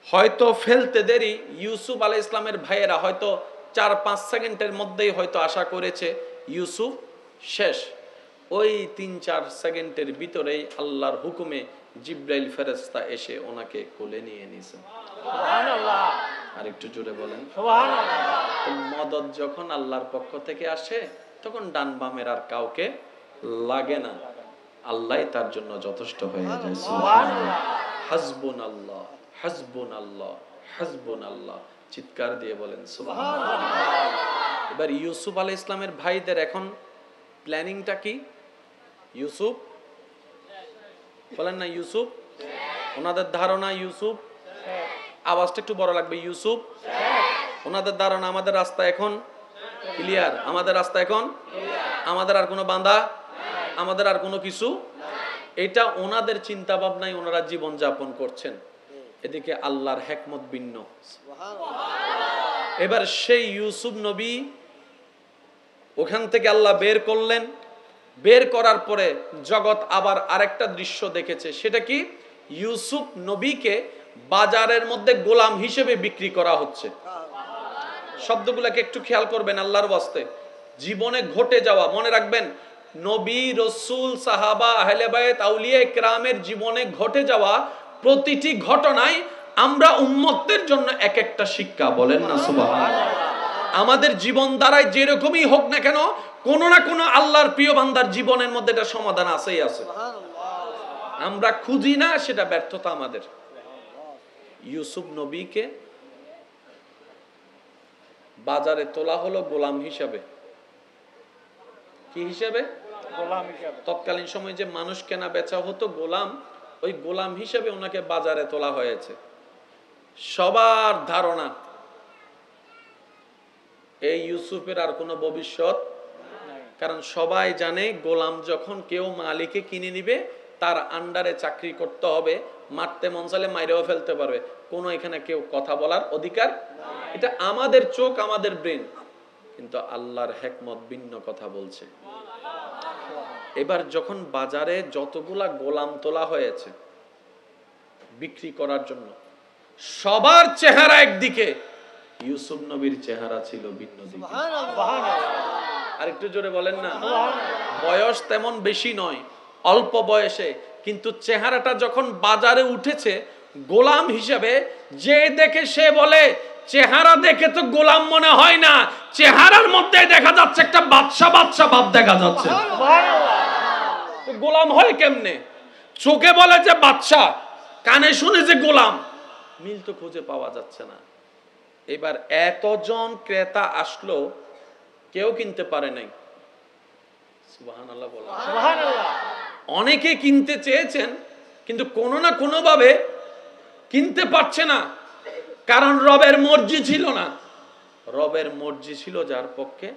হয়তো ফেলতে দেরি, ইউসুফ আলাইহিস ইসলামের ভাইয়েরা হয়তো 4-5 সেকেন্ডের মধ্যেই হয়তো আশা করেছে ইউসুফ শেষ। ওই 3-4 সেকেন্ডের ভিতরেই আল্লাহর হুকুমে জিব্রাইল ফেরেশতা এসে ওনাকে কোলে নিয়ে নিয়েছেন। সুবহানাল্লাহ। আর একটু জোরে বলেন সুবহানাল্লাহ। তো মদদ যখন আল্লাহর পক্ষ থেকে আসে তখন ডান বামের আর কাউকে লাগে না, আল্লাহই তার জন্য যথেষ্ট হয়ে যায়। সুবহানাল্লাহ। হাসবুনাল্লাহ হাসবুনাল্লাহ হাসবুনাল্লাহ, চিৎকার দিয়ে বলেন সুবহানাল্লাহ। এবার ইউসুফ আলাইহিস ইসলামের ভাইদের এখন প্ল্যানিংটা কি? ইউসুফ বলেন না, ইউসুফ, ওনাদের ধারণা ইউসুফ, আওয়াজটা একটু বড় লাগবে, ইউসুফ, ওনাদের ধারণা আমাদের রাস্তা এখন ক্লিয়ার, আমাদের রাস্তা এখন, আমাদের আর কোনো বাঁধা, আমাদের আর কোনো কিছু, এটা ওনাদের চিন্তা ভাবনায় ওনারা জীবন যাপন করছেন। এদিকে আল্লাহর হিকমত ভিন্ন। এবার সেই ইউসুফ নবী ওখান থেকে আল্লাহ বের করলেন। বের করার পরে জগৎ আবার আরেকটা দৃশ্য দেখেছে। সেটা কি? ইউসুফ নবীকে বাজারের মধ্যে গোলাম হিসেবে বিক্রি করা হচ্ছে। শব্দগুলোকে একটু খেয়াল করবেন আল্লাহর ওয়াস্তে। জীবনে ঘটে যাওয়া, মনে রাখবেন, নবী, রসুল, সাহাবা, আহলে বায়ত, আউলিয়া ইকরামের জীবনে ঘটে যাওয়া প্রতিটি ঘটনায় আমরা উম্মতের জন্য এক একটা শিক্ষা। বলেন না সুবহানাল্লাহ। আমাদের জীবন দ্বারাই যেরকমই হোক না কেন, কোনো না কোনো আল্লাহর প্রিয় বান্দার জীবনের মধ্যে এটা সমাধান আছেই আছে। আমরা খুঁজি না, সেটা ব্যর্থতা আমাদের। ইউসুফ নবীকে বাজারে তোলা হলো গোলাম হিসাবে। কি হিসাবে? গোলাম হিসাবে। তৎকালীন সময় যে মানুষ কেনা বেচা হতো গোলাম, ওই গোলাম হিসাবে ওনাকে বাজারে তোলা হয়েছে। সবার ধারণা এই ইউসুফের আর কোনো ভবিষ্যৎ, কারণ সবাই জানে গোলাম যখন কেউ মালিকে কিনে নিবে তার আন্ডারে চাকরি করতে হবে, মারতে মন চাইলে মাইরেও ফেলতে পারবে, কোনো এখানে কেউ কথা বলার অধিকার। এটা আমাদের চোখ, আমাদের ব্রেন, কিন্তু আল্লাহর হিকমত ভিন্ন কথা বলছে। এবার যখন বাজারে যতগুলা গোলাম তোলা হয়েছে বিক্রি করার জন্য, সবার চেহারা একদিকে, ইউসুফ নবীর চেহারা ছিল ভিন্ন দিকে। আর একটু জোরে বলেন না। বয়স তেমন বেশি নয়, অল্প বয়সে, কিন্তু চেহারাটা যখন বাজারে উঠেছে গোলাম হিসেবে, যে দেখে সে বলে চেহারা দেখে তো গোলাম মনে হয় না, চেহারার মধ্যে দেখা যাচ্ছে একটা বাদশা বাদশা ভাব দেখা যাচ্ছে। গোলাম হয় কেমনে? চোখে বলে যে বাদশা, কানে শুনে যে গোলাম, মিল তো খুঁজে পাওয়া যাচ্ছে না। এবার এতজন ক্রেতা আসলো, কেউ কিনতে পারে নাই। সুবহানাল্লাহ বলেন। সুবহানাল্লাহ। অনেকে কিনতে চেয়েছেন কিন্তু কোনো না কোনো ভাবে কিনতে পারছে না, কারণ রবের মর্জি ছিল না। রবের মর্জি ছিল যার পক্ষে,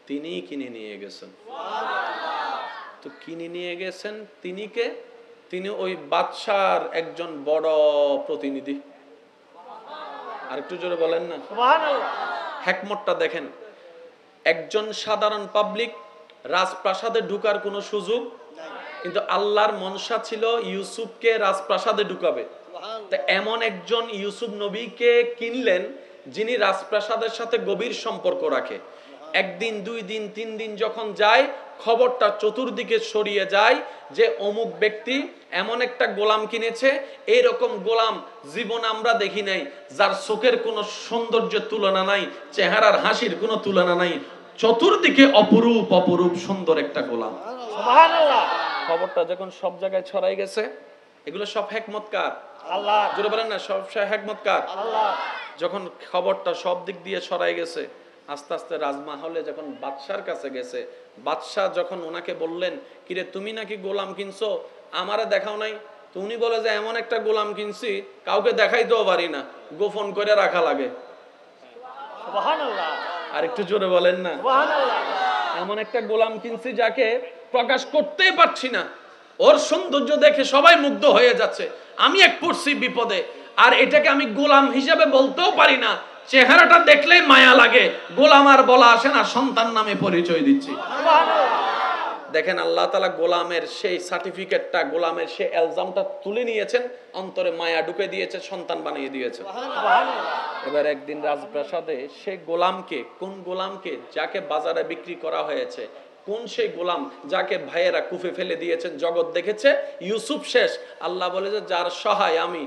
তিনিই কিনে নিয়ে গেছেন। তো কিনে নিয়ে গেছেন তিনি কে? তিনি ওই বাদশার একজন বড় প্রতিনিধি। আর একটু জোরে বলেন না। সুবহানাল্লাহ। হিকমতটা দেখেন, একজন সাধারণ পাবলিক রাজপ্রাসাদে ঢুকার কোনো সুযোগ, কিন্তু আল্লাহর মনসা ছিল ইউসুফকে রাজপ্রাসাদে ঢুকাবে। তো এমন একজন ইউসুফ নবীকে কিনলেন যিনি রাজপ্রাসাদের সাথে গভীর সম্পর্ক রাখে। একদিন, 2 দিন, 3 দিন যখন যায়, খবরটা চতুর্দিকে ছড়িয়ে যায় যে অমুক ব্যক্তি এমন একটা গোলাম কিনেছে। এইরকম গোলাম জীবন আমরা দেখি নাই, যার চোখের কোনো সৌন্দর্যের তুলনা নাই, চেহারার হাসির কোনো তুলনা নাই, চতুর্দিকে অপরূপ অপরূপ সুন্দর একটা গোলাম। সুবহানাল্লাহ। খবরটা যখন সব জায়গায় ছড়াই গেছে, এগুলো সব হিকমত কার? আল্লাহ। জোরে বলেন না, সব হিকমত কার? আল্লাহ। যখন খবরটা সব দিক দিয়ে ছড়াই গেছে, আস্তে আস্তে রাজমহলে যখন বাদশার কাছে গেছে, বাদশা যখন ওনাকে বললেন, কিরে তুমি নাকি গোলাম কিনছো, আমারে দেখাও নাই? তো উনি বলে যে এমন একটা গোলাম কিনছি কাউকে দেখাইতেও পারি না, গোপন করে রাখা লাগে। সুবহানাল্লাহ। আর একটু জোরে বলেন না। সুবহানাল্লাহ। এমন একটা গোলাম কিনছি যাকে প্রকাশ করতেই পারছি না, ওর সৌন্দর্য দেখে সবাই মুগ্ধ হয়ে যাচ্ছে, আমি এক পড়ছি বিপদে, আর এটাকে আমি গোলাম হিসেবে বলতেও পারি না, চেহারাটা দেখলেই মায়া লাগে, গোলাম আর বলা আসে না, সন্তান নামে পরিচয় দিচ্ছি। দেখেন আল্লাহ তাআলা গোলামের সেই সার্টিফিকেটটা, গোলামের সেই এলজামটা তুলে নিয়েছেন, অন্তরে মায়া ঢুকে দিয়েছে, সন্তান বানিয়ে দিয়েছে। এবার একদিন রাজপ্রাসাদে সেই গোলামকে, কোন গোলামকে? যাকে বাজারে বিক্রি করা হয়েছে। কোন সেই গোলাম যাকে ভাইয়েরা কুফে ফেলে দিয়েছেন, জগৎ দেখেছে ইউসুফ শেষ। আল্লাহ বলে যে যার সহায় আমি,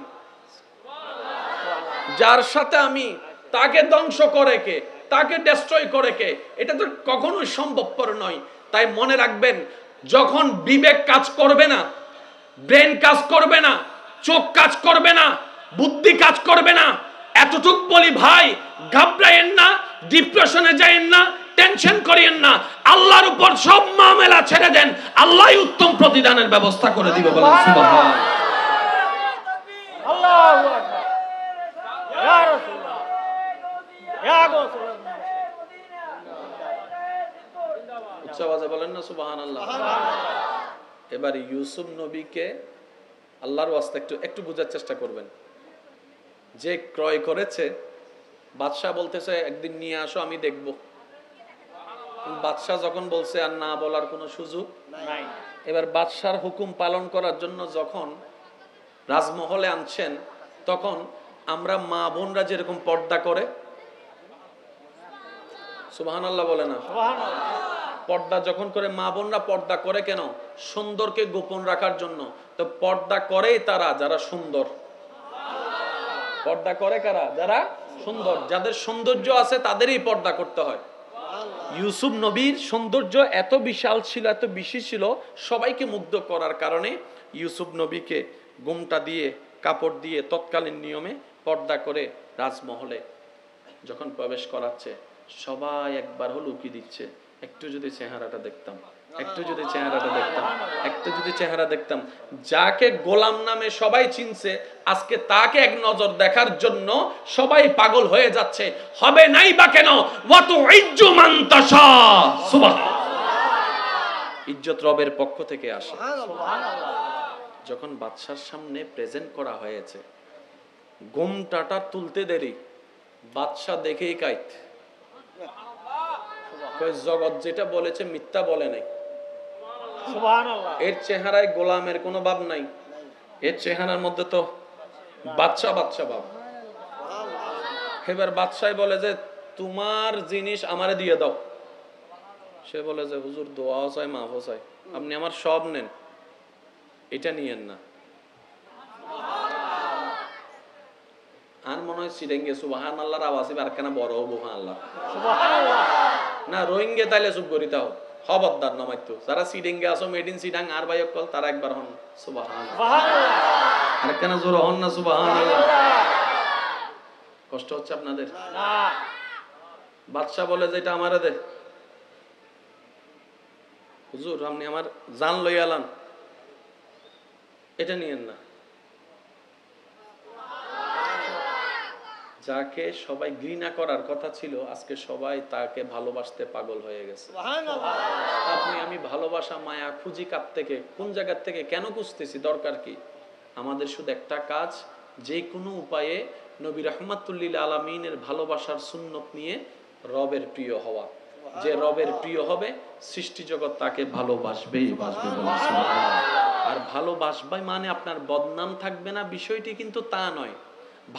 যার সাথে আমি, তাকে ধ্বংস করে কে, তাকে ডেস্ট্রয় করে কে? এটা তো কখনোই সম্ভবপর নয়। তাই মনে রাখবেন, যখন বিবেক কাজ করবে না, ব্রেন কাজ করবে না, চোখ কাজ করবে না, বুদ্ধি কাজ করবে না, এতটুক বলি ভাই, ঘাবড়ায়েন না, ডিপ্রেশনে যায়েন না, টেনশন করিয়েন না, আল্লাহর উপর সব মামলা ছেড়ে দেন, আল্লাহই উত্তম প্রতিদানের ব্যবস্থা করে দিবে। বলেন সুবহানাল্লাহ। আল্লাহু আকবার। ইয়া রাসূলুল্লাহ, ইয়া রাসূলুল্লাহ। উচ্চ আওয়াজে বলেন না সুবহানাল্লাহ। এবার ইউসুফ নবীকে আল্লাহর ওয়াস্তে একটু বোঝার চেষ্টা করবেন। যে ক্রয় করেছে, বাদশা বলতেছে একদিন নিয়ে আসো, আমি দেখব। বাদশা যখন বলছে আর না বলার কোনো সুযোগ নাই। এবার বাদশার হুকুম পালন করার জন্য যখন রাজমহলে আনছেন, তখন আমরা মা বোনরা যেরকম পর্দা করে, সুবহানাল্লাহ বলে না, পর্দা যখন করে, মা বোনরা পর্দা করে কেন? সুন্দরকে গোপন রাখার জন্য। তো পর্দা করেই তারা যারা সুন্দর। পর্দা করে কারা? যারা সুন্দর, যাদের সৌন্দর্য আছে তাদেরই পর্দা করতে হয়। ইউসুফ নবীর সৌন্দর্য এত বিশাল ছিল, এত বেশি ছিল, সবাইকে মুগ্ধ করার কারণে ইউসুফ নবীকে ঘোমটা দিয়ে, কাপড় দিয়ে তৎকালীন নিয়মে পর্দা করে রাজমহলে যখন প্রবেশ করাচ্ছে, সবাই একবার হলো উকি দিচ্ছে, একটু যদি চেহারাটা দেখতাম, একটু যদি চেহারাটা দেখতাম, একটু যদি চেহারা দেখতাম, যাকে গোলাম নামে সবাই চিনছে আজকে তাকে এক নজর দেখার জন্য সবাই পাগল হয়ে যাচ্ছে। হবে নাই বা কেন? ওয়াতু ইজ্জু মান তাশা। সুবহানাল্লাহ। ইজ্জত রবের পক্ষ থেকে আসে। যখন বাদশার সামনে প্রেজেন্ট করা হয়েছে, ঘোমটাটা তুলতে দেরি, বাদশা দেখেই কাইত, জগৎ যেটা বলেছে মিথ্যা বলে নাই। এর চেহারায় গোলামের কোনো ভাব নাই, এর চেহারার মধ্যে তো বাদশা বাদশা ভাব। এবার বাদশাই বলে যে তোমার জিনিস আমারে দিয়ে দাও। সে বলে যে হুজুর দোয়াও চাই মাফও চাই, আপনি আমার সব নেন, এটা নিয়েন না। আর মনে হয় সিডেঙ্গে সুবহানাল্লাহর আওয়াজ আর কেন বড় হবো আল্লাহ না রোহিঙ্গে তাইলে চুপ করি তাও খবরদার নমাইতো। যারা সিডেঙ্গে আসো মেড ইন সিডাং আর ভাই কল তারা একবার হন সুবহানাল্লাহ, আর কেন জোর হন না সুবহানাল্লাহ। কষ্ট হচ্ছে আপনাদের? বাদশা বলে যে এটা আমারে দে। হুজুর আপনি আমার জান লই আলান, এটা নিয়েন না। যাকে সবাই ঘৃণা করার কথা ছিল আজকে সবাই তাকে ভালোবাসতে পাগল হয়ে গেছে। আপনি আমি ভালোবাসা মায়া খুঁজি কার থেকে, কোন জায়গার থেকে, কেন খুঁজতেছি, দরকার কি? আমাদের শুধু একটা কাজ, যে কোনো উপায়ে নবী রাহমাতুল্লিল আলামিনের ভালোবাসার সুন্নত নিয়ে রবের প্রিয় হওয়া। যে রবের প্রিয় হবে সৃষ্টি জগৎ তাকে ভালোবাসবেই বাসবে। আর ভালোবাসবে মানে আপনার বদনাম থাকবে না, বিষয়টি কিন্তু তা নয়।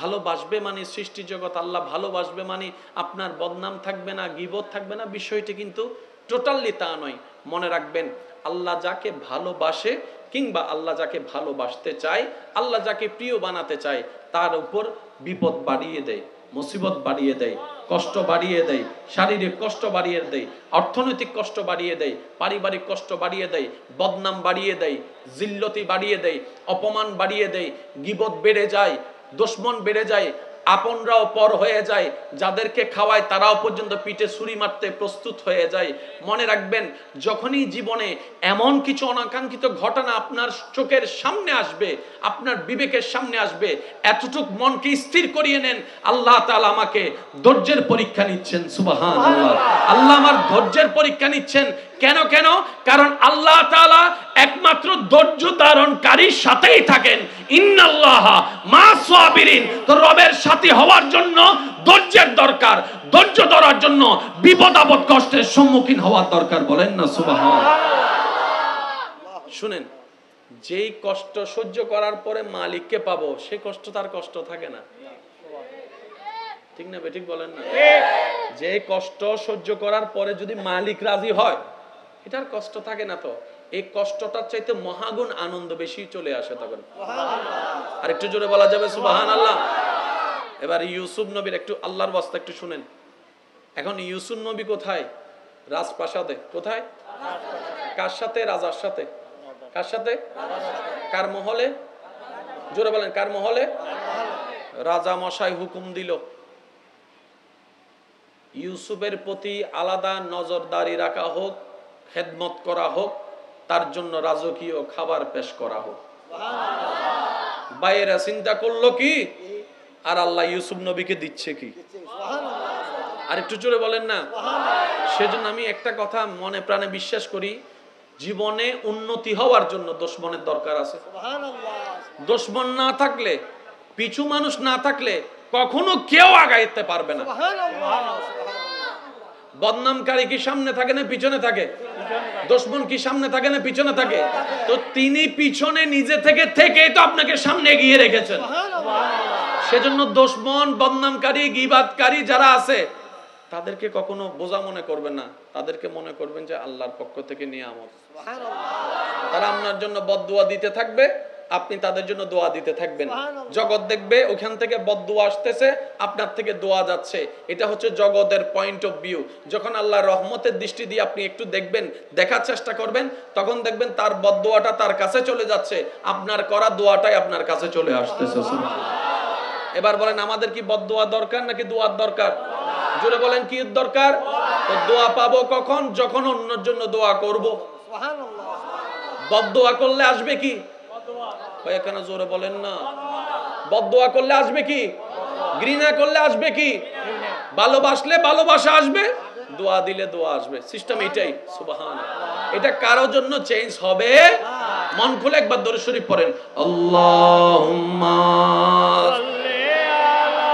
ভালোবাসবে মানে সৃষ্টি জগৎ আল্লাহ ভালোবাসবে মানে আপনার বদনাম থাকবে না, গীবত থাকবে না, বিষয়টি কিন্তু টোটালি তা নয়। মনে রাখবেন, আল্লাহ যাকে ভালোবাসে কিংবা আল্লাহ যাকে ভালোবাসতে চায়, আল্লাহ যাকে প্রিয় বানাতে চায়, তার উপর বিপদ বাড়িয়ে দেয়, মুসিবত বাড়িয়ে দেয়, কষ্ট বাড়িয়ে দেয়, শারীরিক কষ্ট বাড়িয়ে দেয়, অর্থনৈতিক কষ্ট বাড়িয়ে দেয়, পারিবারিক কষ্ট বাড়িয়ে দেয়, বদনাম বাড়িয়ে দেয়, জিল্লতি বাড়িয়ে দেয়, অপমান বাড়িয়ে দেয়, গীবত বেড়ে যায়, দুশমন বেড়ে যায়, আপনরাও পর হয়ে যায়, যাদেরকে খাওয়ায় তারাও পর্যন্ত পিঠে ছুরি মারতে প্রস্তুত হয়ে যায়। মনে রাখবেন, যখনই জীবনে এমন কিছু অনাকাঙ্ক্ষিত ঘটনা আপনার চোখের সামনে আসবে, আপনার বিবেকের সামনে আসবে, এতটুক মনকে স্থির করিয়ে নেন, আল্লাহ তাআলা আমাকে ধৈর্যের পরীক্ষা নিচ্ছেন। সুবহানাল্লাহ, আল্লাহ আমার ধৈর্যের পরীক্ষা নিচ্ছেন। কেন? কারণ আল্লাহ তাআলা একমাত্র ধৈর্য ধারণকারীর সাথেই থাকেন। ইন্নাল্লাহা মা'আস সাবিরিন। তো রবের সাথী হওয়ার জন্য ধৈর্যের দরকার, ধৈর্য ধরার জন্য বিপদ আপদ কষ্টের সম্মুখীন হওয়ার দরকার। বলেন না সুবহানাল্লাহ। শুনেন, যেই কষ্ট সহ্য করার পরে মালিককে পাবো, সেই কষ্ট তার কষ্ট থাকে না। ঠিক না বেঠিক বলেন না? যে কষ্ট সহ্য করার পরে যদি মালিক রাজি হয়, এটার কষ্ট থাকে না। তো এই কষ্টটার চাইতে মহাগুণ আনন্দ বেশি চলে আসে তখন। আর একটু জোরে বলা যাবে সুবহানাল্লাহ। এবার ইউসুফ নবীর একটু আল্লাহর ওয়াস্তে একটু শুনেন। এখন ইউসুফ নবী কোথায়? রাজপ্রাসাদে। কোথায়? কার সাথে? রাজার সাথে। কার সাথে? কার মহলে? জোরে বলেন, কার মহলে? রাজা মশাই হুকুম দিল ইউসুফের প্রতি আলাদা নজরদারি রাখা হোক, খেদমত করা হোক, তার জন্য রাজকীয় খাবার পেশ করা হোক। বাইরে চিন্তা করলো কি, আর আল্লাহ ইউসুফ নবীকে দিচ্ছে কি? আর একটু জোরে বলেন না। সেজন্য আমি একটা কথা মনে প্রাণে বিশ্বাস করি, জীবনে উন্নতি হওয়ার জন্য দুশমনের দরকার আছে। দুশমন না থাকলে, পিছু মানুষ না থাকলে কখনো কেউ আগাইতে পারবে না। বদনামকারী কি সামনে থাকে না পিছনে থাকে? দুশমন কি সামনে থাকে না পিছনে থাকে? তো তিনি পিছনে নিজে থেকেই তো আপনাকে সামনে এগিয়ে রেখেছেন। সেজন্য দুশমন, বদনামকারী, গীবাতকারী যারা আছে তাদেরকে কখনো বোঝা মনে করবেন না, তাদেরকে মনে করবেন যে আল্লাহর পক্ষ থেকে নিয়ামত। তারা আপনার জন্য বদদুয়া দিতে থাকবে, আপনি তাদের জন্য দোয়া দিতে থাকবেন। জগৎ দেখবে ওখান থেকে বদদুয়া আসতেছে, আপনার থেকে দোয়া যাচ্ছে। এটা হচ্ছে জগতের পয়েন্ট অফ ভিউ। যখন আল্লাহর রহমতের দৃষ্টি দিয়ে আপনি একটু দেখবেন, দেখার চেষ্টা করবেন, তখন দেখবেন তার বদদুয়াটা তার কাছে চলে যাচ্ছে, আপনার করা দোয়াটাই আপনার কাছে চলে আসতেছে। এবার বলেন, আমাদের কি বদদুয়া দরকার নাকি দোয়ার দরকার? জোরে বলেন, কি দরকার? তো দোয়া পাবো কখন? যখন অন্যের জন্য দোয়া করব। বদদোয়া করলে আসবে কি? ভাই কেন জোরে বলেন না? বদদোয়া করলে আসবে কি? ঘৃণা করলে আসবে কি? ভালোবাসলে ভালোবাসা আসবে, দোয়া দিলে দোয়া আসবে। সিস্টেম এটাই। সুবহানাল্লাহ। এটা কারোর জন্য চেঞ্জ হবে? মন খুলে একবার দরুদ শরীফ পড়েন। আল্লাহুম্মা সাল্লি আলা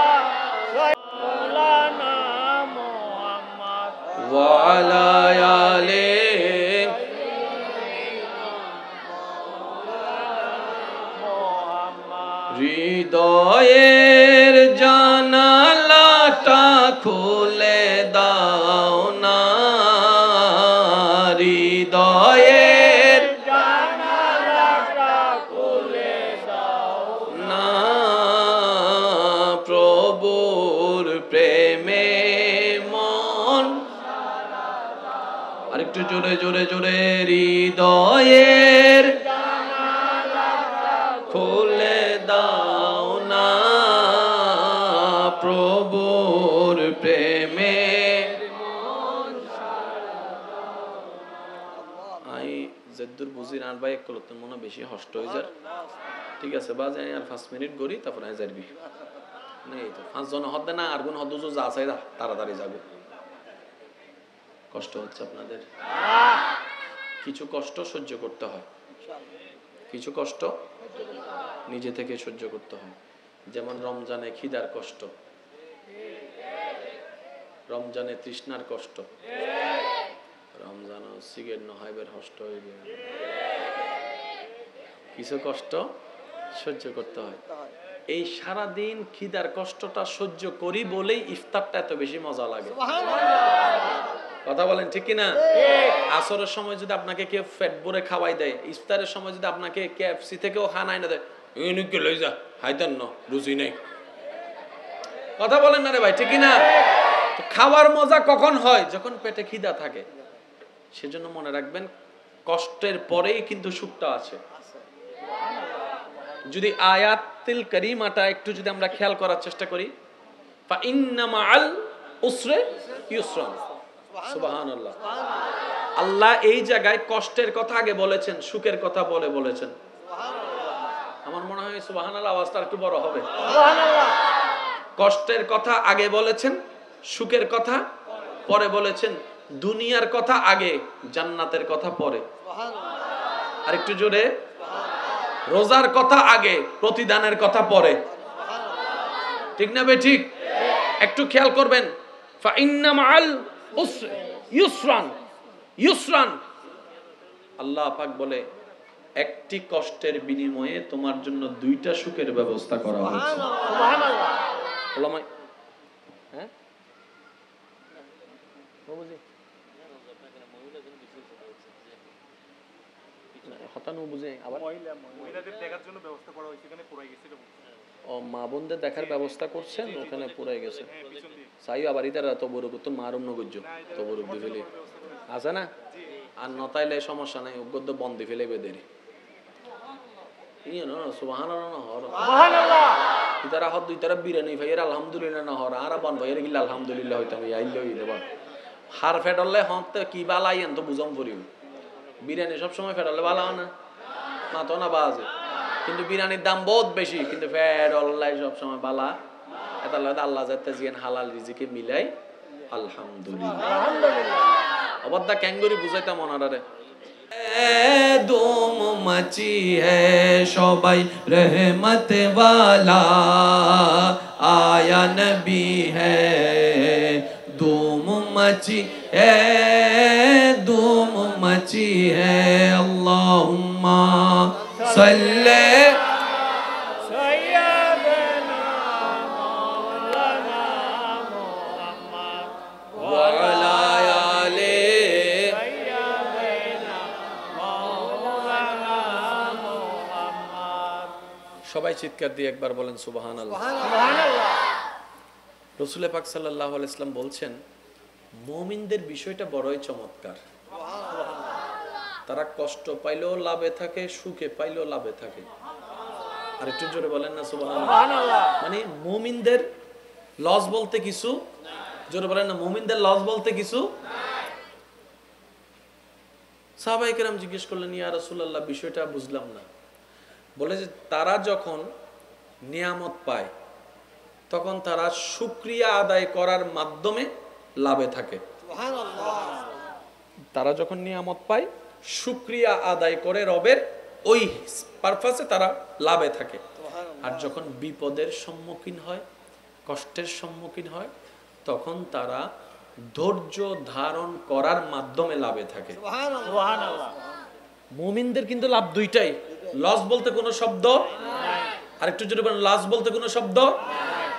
সাইয়্যিদিনা মুহাম্মদ ওয়া আলা আলি হৃদয়ের জানালাটা খুলে দাও না, হৃদয়ের জানালাটা খুলে দাও না, প্রভুর প্রেমে মন। আরেকটু জোরে জোরে জোরে, হৃদয়ের খুলে দাও না, প্রভুর প্রেমে। আই জেদ্দুর বুঝির আর ভাই একলত মনে বেশি কষ্ট হয়ে যায়। ঠিক আছে বাজে আর 5 মিনিট গড়ি, তারপর আই যাবি নেই তো 5 জন হদ্দে না, আর গুণ হদ্দ যা চাই তাড়াতাড়ি যাবে। কষ্ট হচ্ছে আপনাদের? কিছু কষ্ট সহ্য করতে হয়, কিছু কষ্ট নিজে থেকে সহ্য করতে হয়। যেমন রমজানে খিদার কষ্ট, রমজানে তৃষ্ণার কষ্ট, রমজান সিগারেট নহাইবের কষ্ট হইবে, কিছু কষ্ট সহ্য করতে হয়। এই সারা দিন খিদার কষ্টটা সহ্য করি বলেই ইফতারটা এত বেশি মজা লাগে। কথা বলেন ঠিক কি না? আসরের সময় যদি আপনাকে কেউ পেট ভরে খাওয়াই দেয়, ইফতারের সময় যদি আপনাকে কেএফসি থেকেও খানা এনে দেয়, ইউনিকে লই যা হাইতেন না রুচি নেই। কথা বলেন না রে ভাই, ঠিক কি না? তো খাওয়ার মজা কখন হয়? যখন পেটে খিদা থাকে। সেজন্য মনে রাখবেন কষ্টের পরেই কিন্তু সুখটা আছে। যদি আয়াতুল কারীমাটা একটু যদি আমরা খেয়াল করার চেষ্টা করি, ফা ইন্না মাআল উসরি ইউসরা। সুবহানাল্লাহ। আল্লাহ এই জায়গায় কষ্টের কথা আগে বলেছেন, সুখের কথা বলেছেন। আমার মনে হয় সুবহানাল্লাহ আওয়াজটা একটু বড় হবে। সুবহানাল্লাহ। কষ্টের কথা আগে বলেছেন, সুখের কথা পরে বলেছেন, দুনিয়ার কথা আগে, জান্নাতের কথা পরে। সুবহানাল্লাহ। আর একটু জোরে, রোজার কথা আগে, প্রতিদানের কথা পরে। সুবহানাল্লাহ। ঠিক না বে ঠিক? একটু খেয়াল করবেন। ফা ইন্না মাআল উসরি ইউসরান, ইউসরান। আল্লাহ পাক বলে একটি কষ্টের বিনিময়ে তোমার জন্য দুইটা সুখের ব্যবস্থা করা হয়েছে। সুবহানাল্লাহ। ওলামা হ্যাঁ বাবুজি হতানো বুঝে আবার মহিলাদের দেখার জন্য ব্যবস্থা করা হয়েছে, এখানে পুরাই গেছে। ও মা বোনদের দেখার ব্যবস্থা করছেন, ওখানে পুরাই গেছে। চাই আবার ইদার তবরুক তো মারুম নগজ্য তবরুক দি ফেলে আছে না, আর নতাইলে সমস্যা নাই, উগ্গদ্য বন্দি ফেলে বেদেরি সুবহানাল্লাহ না হর সুবহানাল্লাহ। ইতারা হদ ইতারা বিরিয়ানি ভাইয়ের আলহামদুলিল্লাহ না হর আর বান ভাইয়ের গিলা আলহামদুলিল্লাহ হইতাম আইলো ই দেবা হার ফেডলে হতে কি বালাই আন তো বুঝম পড়িও। বিরিয়ানি সব সময় ফেডলে ভালো না, না তো না বাজে, কিন্তু বিরিয়ানির দাম বহুত বেশি, কিন্তু ফেডলাই সব সময় বালা। এটা লাগে আল্লাহ যাতে জিয়ান হালাল রিজিকে মিলাই আলহামদুলিল্লাহ। আলহামদুলিল্লাহ। অবদা ক্যাঙ্গুরি বুঝাইতাম ওনারে। ধুম মচি হ্যায় সবাই রহমত ওয়ালা আয়া নবী হ্যায়, ধুম মচি হ্যায়, ধুম মচি হ্যায়। আল্লাহুম্মা সাল্লি সবাই চিৎকার দিয়ে একবার বলেন সুবহানাল্লাহ। সুবহানাল্লাহ। রাসূল পাক সাল্লাল্লাহু আলাইহি ওয়াসাল্লাম বলছেন মুমিনদের বিষয়টা বড়ই চমৎকার। তারা কষ্ট পাইলেও লাভে থাকে, সুখে পাইলেও লাভে থাকে। আর একটু জোরে বলেন না সুবহানাল্লাহ। মানে মুমিনদের লস বলতে কিছু, জোরে বলেন না, মুমিনদের লস বলতে কিছু। সাহাবায়ে কেরাম জিজ্ঞেস করলেন, ইয়া রাসূলুল্লাহ, বিষয়টা বুঝলাম না। বলে যে তারা যখন নিয়ামত পায় তখন তারা শুকরিয়া আদায় করার মাধ্যমে লাভে থাকে। তারা যখন নিয়ামত পায় শুকরিয়া আদায় করে রবের, ওই পারপাসে তারা লাভে থাকে। আর যখন বিপদের সম্মুখীন হয়, কষ্টের সম্মুখীন হয়, তখন তারা ধৈর্য ধারণ করার মাধ্যমে লাভে থাকে। মুমিনদের কিন্তু লাভ দুইটাই। লস বলতে কোনো শব্দ, আরেকটু যদি বলেন লস বলতে কোনো শব্দ।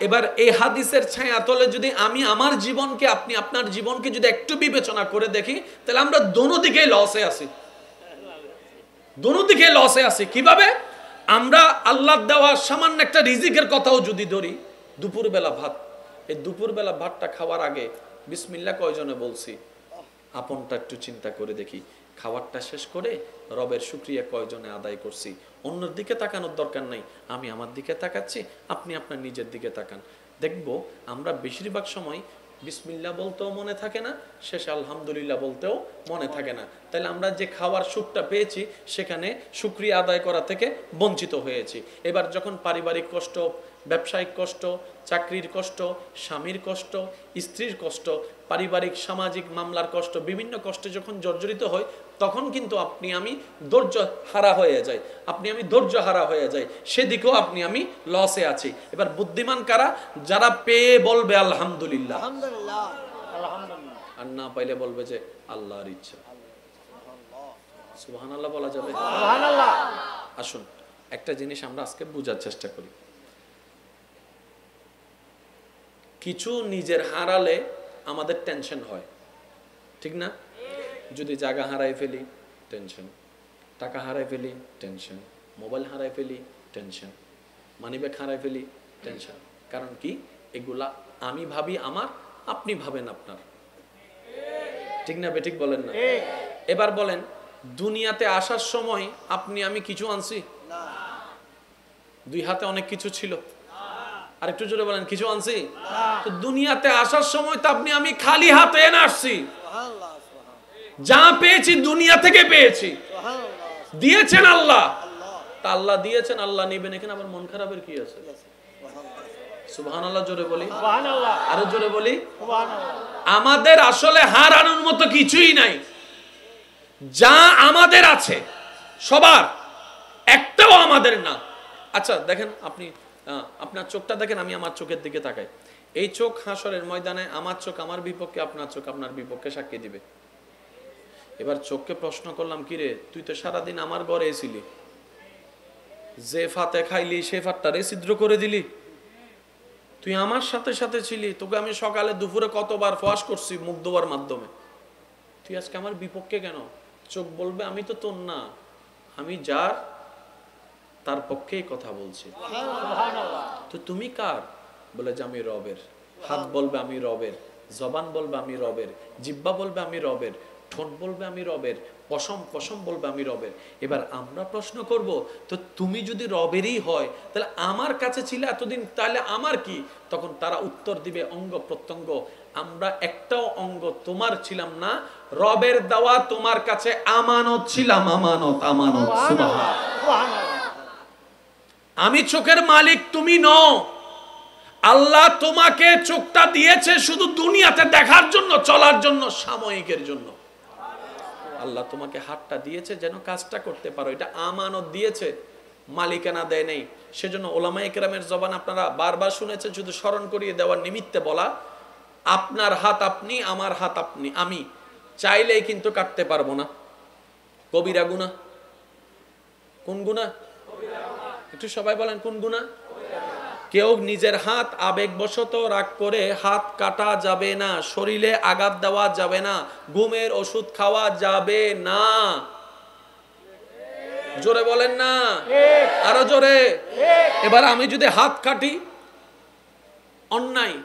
এবার এই হাদিসের ছায়া তলে যদি আমি আমার জীবনকে, আপনি আপনার জীবনকে যদি একটু বিবেচনা করে দেখি, তাহলে আমরা দোনো দিকেই লসে আছি, দোনো দিকে লসে আছি। কিভাবে? আমরা আল্লাহর দেওয়া সামান্য একটা রিজিকের কথাও যদি ধরি, দুপুরবেলা ভাত, এই দুপুরবেলা ভাতটা খাওয়ার আগে বিসমিল্লাহ কয়জনে বলছি? আপনটা একটু চিন্তা করে দেখি। খাবারটা শেষ করে রবের শুকরিয়া কয়জনে আদায় করছি? অন্যের দিকে তাকানোর দরকার নাই, আমি আমার দিকে তাকাচ্ছি, আপনি আপনার নিজের দিকে তাকান। দেখবো আমরা বেশিরভাগ সময় বিসমিল্লাহ বলতেও মনে থাকে না, শেষে আলহামদুলিল্লাহ বলতেও মনে থাকে না। তাহলে আমরা যে খাওয়ার সুখটা পেয়েছি সেখানে শুকরিয়া আদায় করা থেকে বঞ্চিত হয়েছি। এবার যখন পারিবারিক কষ্ট, ব্যবসায়িক কষ্ট, চাকরির কষ্ট, স্বামীর কষ্ট, স্ত্রীর কষ্ট, পারিবারিক সামাজিক মামলার কষ্ট, বিভিন্ন কষ্টে যখন জর্জরিত হয়, তখন কিন্তু আপনি আমি ধৈর্য হারা হয়ে যাই, আপনি আমি ধৈর্য হারা হয়ে যাই, সেদিকেও আপনি আমি লসে আছি। এবার বুদ্ধিমান কারা? যারা পেয়ে বলবে আলহামদুলিল্লাহ, আর না পাইলে বলবে যে আল্লাহর ইচ্ছা। সুবহানাল্লাহ বলা যাবে? আসুন একটা জিনিস আমরা আজকে বোঝার চেষ্টা করি। কিছু নিজের হারালে আমাদের টেনশন হয়, ঠিক না? যদি জায়গা হারাই ফেলি টেনশন, টাকা হারাই ফেলি টেনশন, মোবাইল হারাই ফেলি টেনশন, মানিব্যাগ হারাই ফেলি টেনশন। কারণ কি? এগুলা আমি ভাবি আমার, আপনি ভাবেন আপনার, ঠিক না? বেঠিক বলেন না? এবার বলেন, দুনিয়াতে আসার সময় আপনি আমি কিছু আনছি? দুই হাতে অনেক কিছু ছিল। আর একটু জোরে বলেন, কিছু আনছি? তো দুনিয়াতে আসার সময় তো আপনি আমি খালি হাতে এনে আসছি। যা পেয়েছি দুনিয়া থেকে পেয়েছি, দিয়েছেন আল্লাহ। তা আল্লাহ দিয়েছেন, আল্লাহ নেবেন, এখানে আবার মন খারাপের কি আছে? সুবহানাল্লাহ জোরে বলি, আরো জোরে বলি। আমাদের আসলে হারানোর মতো কিছুই নাই। যা আমাদের আছে সবার, একটাও আমাদের না। আচ্ছা দেখেন, আপনি আপনার চোখটা দেখেন, আমি আমার চোখের দিকে তাকাই। এই চোখ হাসরের ময়দানে আমার চোখ আমার বিপক্ষে, আপনার চোখ আপনার বিপক্ষে সাক্ষী দিবে। এবার চোখকে প্রশ্ন করলাম, কিরে তুই তো সারাদিন আমার ঘরে ছিলি, যে ফাতে খাইলি সে ফাতটারে ছিদ্র করে দিলি, তুই আমার সাথে সাথে ছিলি, তোকে আমি সকালে দুপুরে কতবার ফোয়াস করছি মুখ ধোয়ার মাধ্যমে, তুই আজকে আমার বিপক্ষে কেন? চোখ বলবে আমি তো তোর না, আমি যার তার পক্ষেই কথা বলছি। তো তুমি কার? বলে যে আমি রবের। হাত বলবে আমি রবের, জবান বলবে আমি রবের, জিহ্বা বলবে আমি রবের, ঠোঁট বলবে আমি রবের, পশম পশম বলবে আমি রবের। এবার আমরা প্রশ্ন করব, তো তুমি যদি রবেরই হয় তাহলে আমার কাছে ছিলে এতদিন, তাহলে আমার কি? তখন তারা উত্তর দিবে অঙ্গ প্রত্যঙ্গ, আমরা একটাও অঙ্গ তোমার ছিলাম না, রবের দেওয়া তোমার কাছে আমানত ছিলাম। আমানত, আমানত। সুবহানাল্লাহ। আমি চোখের মালিক, তুমি নও। আল্লাহ তোমাকে চোখটা দিয়েছে শুধু দুনিয়াতে দেখার জন্য, চলার জন্য, সাময়িকের জন্য। আল্লাহ তোমাকে হাতটা দিয়েছে যেন কাজটা করতে পারো, এটা আমানত দিয়েছে, মালিকানা দেয় নেই। সেজন্য ওলামায়ে কেরামের জবান আপনারা বারবার শুনেছেন, শুধু স্মরণ করিয়ে দেওয়ার নিমিত্তে বলা, আপনার হাত আপনি, আমার হাত আপনি, আমি চাইলেই কিন্তু কাটতে পারবো না। কবিরা গুনাহ। কোন গুনাহ? একটু সবাই বলেন, কোন গুনাহ? কেউ নিজের হাত আবেগবশত রাগ করে হাত কাটা যাবে না, শরীরে আঘাত দেওয়া যাবে না, ঘুমের ওষুধ খাওয়া যাবে না। জোরে বলেন না, আরো জোরে। এবার আমি যদি হাত কাটি অন্যায়,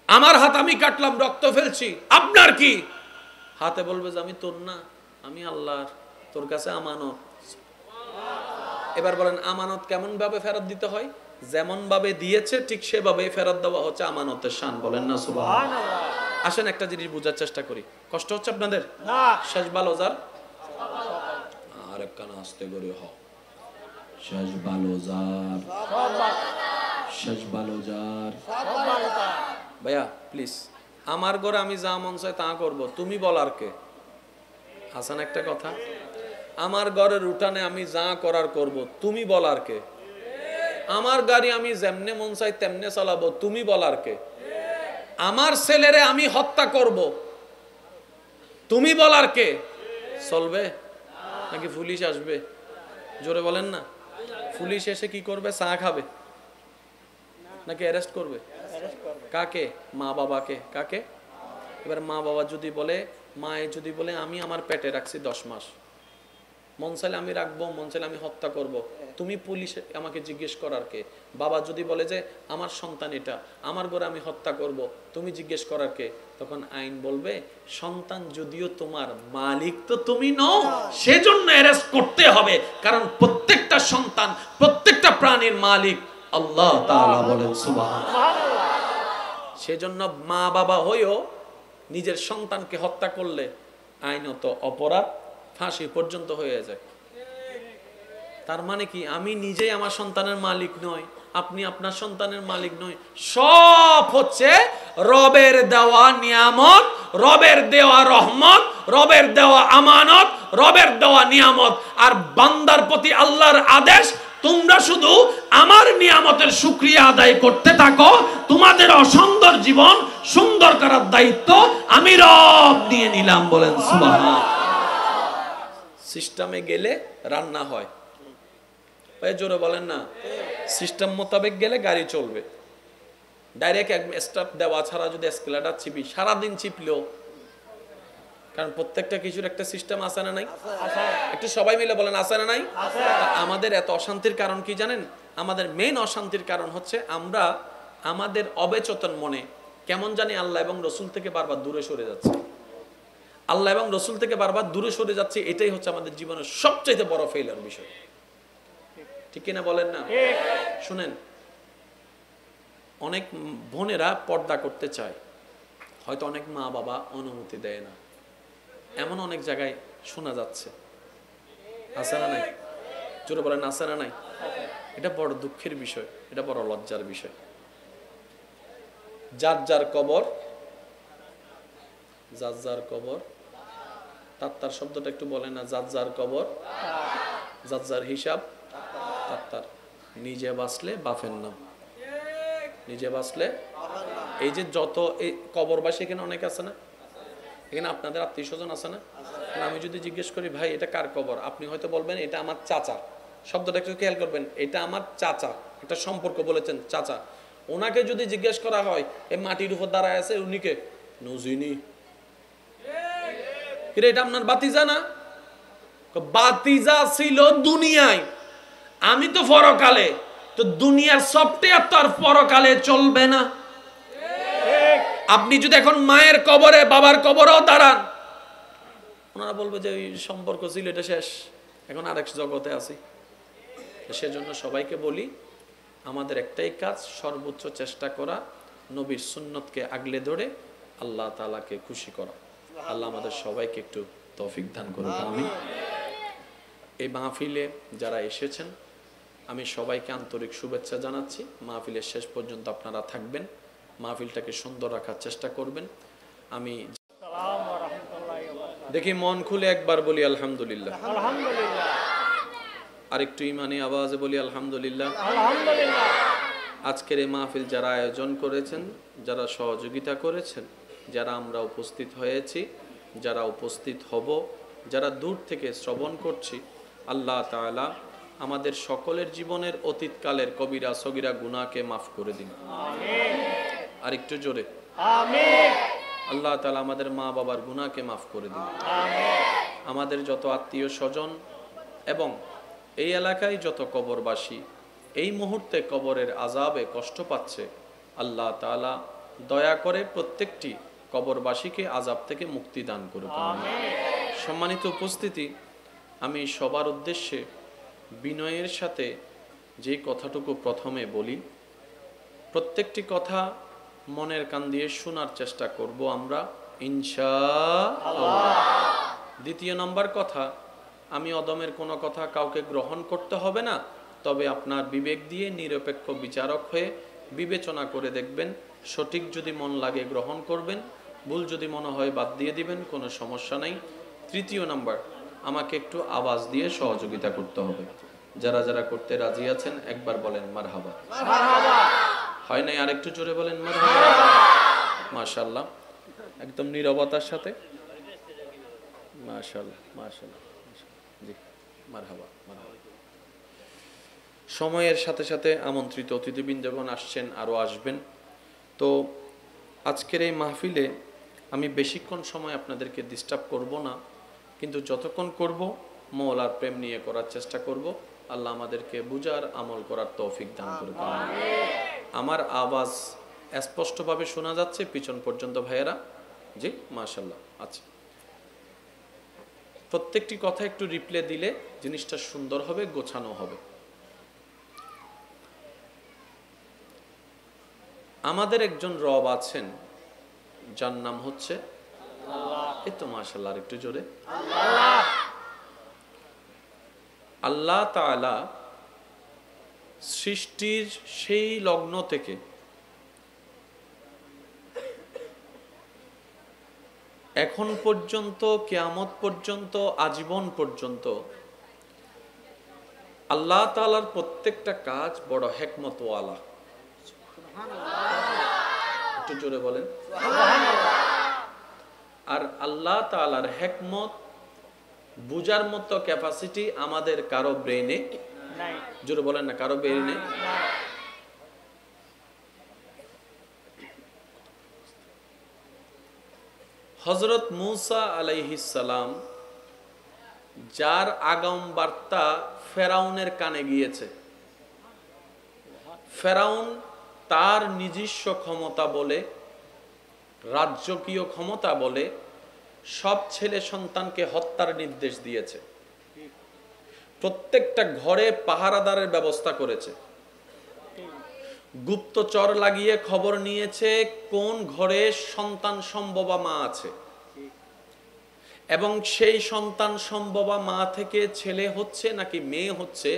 আমার হাত আমি কাটলাম, রক্ত ফেলছি, আপনার কি? হাতে বলবে যে আমি তোর না, আমি আল্লাহর, তোর কাছে আমানত। এবার বলেন, আমানত কেমন ভাবে ফেরত দিতে হয়? যেমন ভাবে দিয়েছে ঠিক সেভাবে ফেরত দেওয়া হচ্ছে আমানতের শান। বলেন না সুবহানাল্লাহ। আসেন একটা জিনিস বোঝার চেষ্টা করি। কষ্ট হচ্ছে আপনাদের? না। শেষ ভালো যার, আর একখানা আস্তে করে হ, শেষ ভালো যার, শেষ ভালো যার। ভাইয়া প্লিজ, আমার ঘরে আমি যা মন চাই তা করব, তুমি বলার কে? হাসান একটা কথা, আমার ঘরের উঠানে আমি যা করার করব, তুমি বলার কে? আমার গাড়ি আমি যেমনে মন চাই তেমনে চালাবো, তুমি বলার কে? আমার ছেলেরে আমি হত্যা করব, তুমি বলার কে? চলবে নাকি পুলিশ আসবে? জোরে বলেন না। পুলিশ এসে কি করবে? চা খাবে নাকি অ্যারেস্ট করবে? কাকে? মা বাবাকে। কাকে? এবার মা বাবা যদি বলে, মায়ে যদি বলে আমি আমার পেটে রাখছি 10 মাস, মন চাইলে আমি রাখবো, মন চাইলে আমি হত্যা করব, তুমি পুলিশ আমাকে জিজ্ঞেস করার কে? বাবা যদি বলে যে আমার সন্তান এটা, আমার ঘরে আমি হত্যা করব, তুমি জিজ্ঞেস করার কে? তখন আইন বলবে সন্তান যদিও তোমার, মালিক তো তুমি নও, সেজন্য অ্যারেস্ট করতে হবে, কারণ প্রত্যেকটা সন্তান, প্রত্যেকটা প্রাণীর মালিক আল্লাহ তাআলা। বলেন সুবহানাল্লাহ। সেজন্য মা বাবা হয়েও নিজের সন্তানকে হত্যা করলে আইনত অপরাধ, ফাঁসি পর্যন্ত হয়ে যায়। তার মানে কি আমি নিজেই আমার সন্তানের মালিক নই, আপনি আপনার সন্তানের মালিক নই, সব হচ্ছে রবের দেওয়া নিয়ামত, রবের দেওয়া রহমত, রবের দেওয়া আমানত, রবের দেওয়া নিয়ামত। আর বান্দার প্রতি আল্লাহর আদেশ, তোমরা শুধু আমার নিয়ামতের শুকরিয়া আদায় করতে থাকো, তোমাদের অসুন্দর জীবন সুন্দর করার দায়িত্ব আমি রব নিয়ে নিলাম। বলেন সুবহানাল্লাহ। সিস্টেমে গেলে রান্না হয়, ভাই জোরে বলেন না। সিস্টেম মোতাবেক গেলে গাড়ি চলবে। ডাইরেক্ট স্টার্ট দেওয়া ছাড়া যদি এসকেলেটর চিপি, সারাদিন চিপলেও, কারণ প্রত্যেকটা কিছুর একটা সিস্টেম আছে না নাই? একটু সবাই মিলে বলেন আছে না নাই? আমাদের এত অশান্তির কারণ কি জানেন? আমাদের মেইন অশান্তির কারণ হচ্ছে আমরা আমাদের অবচেতন মনে কেমন জানি আল্লাহ এবং রসুল থেকে বারবার দূরে সরে যাচ্ছে। আল্লাহ এবং রসুল থেকে বারবার দূরে সরে যাচ্ছে, এটাই হচ্ছে আমাদের জীবনের সবচেয়ে বড় ফেইলার বিষয়। ঠিক কিনা বলেন না? শুনেন, অনেক বোনেরা পর্দা করতে চায়, হয়তো অনেক মা বাবা অনুমতি দেয় না, এমন অনেক জায়গায় শোনা যাচ্ছে। আছে না নাই? জোরে বলেন আছে না নাই? এটা বড় দুঃখের বিষয়, এটা বড় লজ্জার বিষয়। যার যার কবর, যার যার কবর, তার শব্দটা একটু বলেন না। যার যার কবর, যার যার হিসাব তার। নিজে বাঁচলে বাফের নাম, নিজে বাঁচলে। এই যে যত এই কবরবাসী এখানে অনেক আছে না, এখানে আপনাদের আত্মীয় স্বজন আছে না? আমি যদি জিজ্ঞেস করি ভাই এটা কার কবর, আপনি হয়তো বলবেন এটা আমার চাচা। শব্দটা একটু খেয়াল করবেন, এটা আমার চাচা, একটা সম্পর্ক বলেছেন চাচা। ওনাকে যদি জিজ্ঞেস করা হয় এই মাটির উপর দাঁড়ায় আছে উনিকে, নজিনি এটা আপনার বাতিজা না? বাতিজা ছিল দুনিয়ায়, আমি তো পরকালে, তো দুনিয়ার সফটওয়্যার তো আর পরকালে চলবে না। আপনি যদি এখন মায়ের কবরে, বাবার কবরেও দাঁড়ান, ওনারা বলবে যে ওই সম্পর্ক ছিল এটা শেষ, এখন আরেক জগতে আছি। সেজন্য সবাইকে বলি, আমাদের একটাই কাজ, সর্বোচ্চ চেষ্টা করা নবীর সুন্নতকে আগলে ধরে আল্লাহ তাআলাকে খুশি করা। আল্লাহ আমাদের সবাইকে একটু তৌফিক দান করুন, আমিন। এই মাহফিলে যারা এসেছেন আমি সবাইকে আন্তরিক শুভেচ্ছা জানাচ্ছি। মাহফিলের শেষ পর্যন্ত আপনারা থাকবেন, মাহফিলটাকে সুন্দর রাখার চেষ্টা করবেন। আমি দেখি মন খুলে একবার বলি আলহামদুলিল্লাহ, আর একটু ইমানি আওয়াজে বলি আলহামদুলিল্লাহ। আজকের এই মাহফিল যারা আয়োজন করেছেন, যারা সহযোগিতা করেছেন, যারা আমরা উপস্থিত হয়েছি, যারা উপস্থিত হব, যারা দূর থেকে শ্রবণ করছি, আল্লাহ তাআলা আমাদের সকলের জীবনের অতীতকালের কবিরা সগীরা গুনাহকে মাফ করে দিন, আর একটু জোরে আমিন। আল্লাহ তাআলা আমাদের মা বাবার গুনাহকে মাফ করে দিন, আমাদের যত আত্মীয় স্বজন এবং এই এলাকায় যত কবরবাসী এই মুহূর্তে কবরের আযাবে কষ্ট পাচ্ছে, আল্লাহ তাআলা দয়া করে প্রত্যেকটি কবরবাসীকে আযাব থেকে মুক্তি দান করুন, আমিন। সম্মানিত উপস্থিতি, আমি সবার উদ্দেশ্যে বিনয়ের সাথে যে কথাটুকু প্রথমে বলি, প্রত্যেকটি কথা মনের কান দিয়ে শোনার চেষ্টা করব আমরা ইনশাআল্লাহ। দ্বিতীয় নম্বর কথা, আমি অদমের কোনো কথা কাউকে গ্রহণ করতে হবে না, তবে আপনার বিবেক দিয়ে নিরপেক্ষ বিচারক হয়ে বিবেচনা করে দেখবেন, সঠিক যদি মন লাগে গ্রহণ করবেন, ভুল যদি মনে হয় বাদ দিয়ে দিবেন, কোনো সমস্যা নাই। তৃতীয় নাম্বার, আমাকে একটু আওয়াজ দিয়ে সহযোগিতা করতে হবে। যারা যারা করতে রাজি আছেন একবার বলেন মারহাবা। হয় নাই, আর একটু জোরে বলেন মারহাবা। মাশাআল্লাহ, একদম নীরবতার সাথে মাশাআল্লাহ মাশাআল্লাহ। জি মারহাবা মারহাবা। সময়ের সাথে সাথে আমন্ত্রিত অতিথিবৃন্দগণ আসছেন, আরও আসবেন। তো আজকের এই মাহফিলে আমি বেশিক্ষণ সময় আপনাদেরকে ডিস্টার্ব করব না, কিন্তু যতক্ষণ করব মওলার প্রেম নিয়ে করার চেষ্টা করব। আল্লাহ আমাদেরকে বুঝার আমল করার তৌফিক দান করুন। আমার আওয়াজ স্পষ্টভাবে শোনা যাচ্ছে পিছন পর্যন্ত ভাইয়েরা? জি মাশাআল্লাহ। আচ্ছা, প্রত্যেকটি কথা একটু রিপ্লে দিলে জিনিসটা সুন্দর হবে, গোছানো হবে। আমাদের একজন রব আছেন যার নাম হচ্ছে আল্লাহ। এই তো মাশাআল্লাহ, আর একটু জোরে আল্লাহ। আল্লাহ তাআলা সৃষ্টির সেই লগ্ন থেকে এখন পর্যন্ত, কিয়ামত পর্যন্ত, আজীবন পর্যন্ত আল্লাহ তাআলার প্রত্যেকটা কাজ বড় হিকমতওয়ালা। একটু জোরে বলেন সুবহানাল্লাহ। আর আল্লাহ তাআলার হিকমত বুঝার মতো ক্যাপাসিটি আমাদের কারো ব্রেইনে নাই। জোরে বলেন না, কারো ব্রেইনে। হযরত মূসা আলাইহিস সালাম, যার আগাম বার্তা ফেরাউনের কানে গিয়েছে, ফেরাউন তার নিজস্ব ক্ষমতা বলে, রাজকীয় ক্ষমতা বলে সব ছেলে সন্তানকে হত্যার নির্দেশ দিয়েছে। প্রত্যেকটা ঘরে পাহারাদারের ব্যবস্থা করেছে। গুপ্তচর লাগিয়ে খবর নিয়েছে কোন ঘরে সন্তান সম্ভবা মা আছে, এবং সেই সন্তান সম্ভবা মা থেকে ছেলে হচ্ছে নাকি মেয়ে হচ্ছে,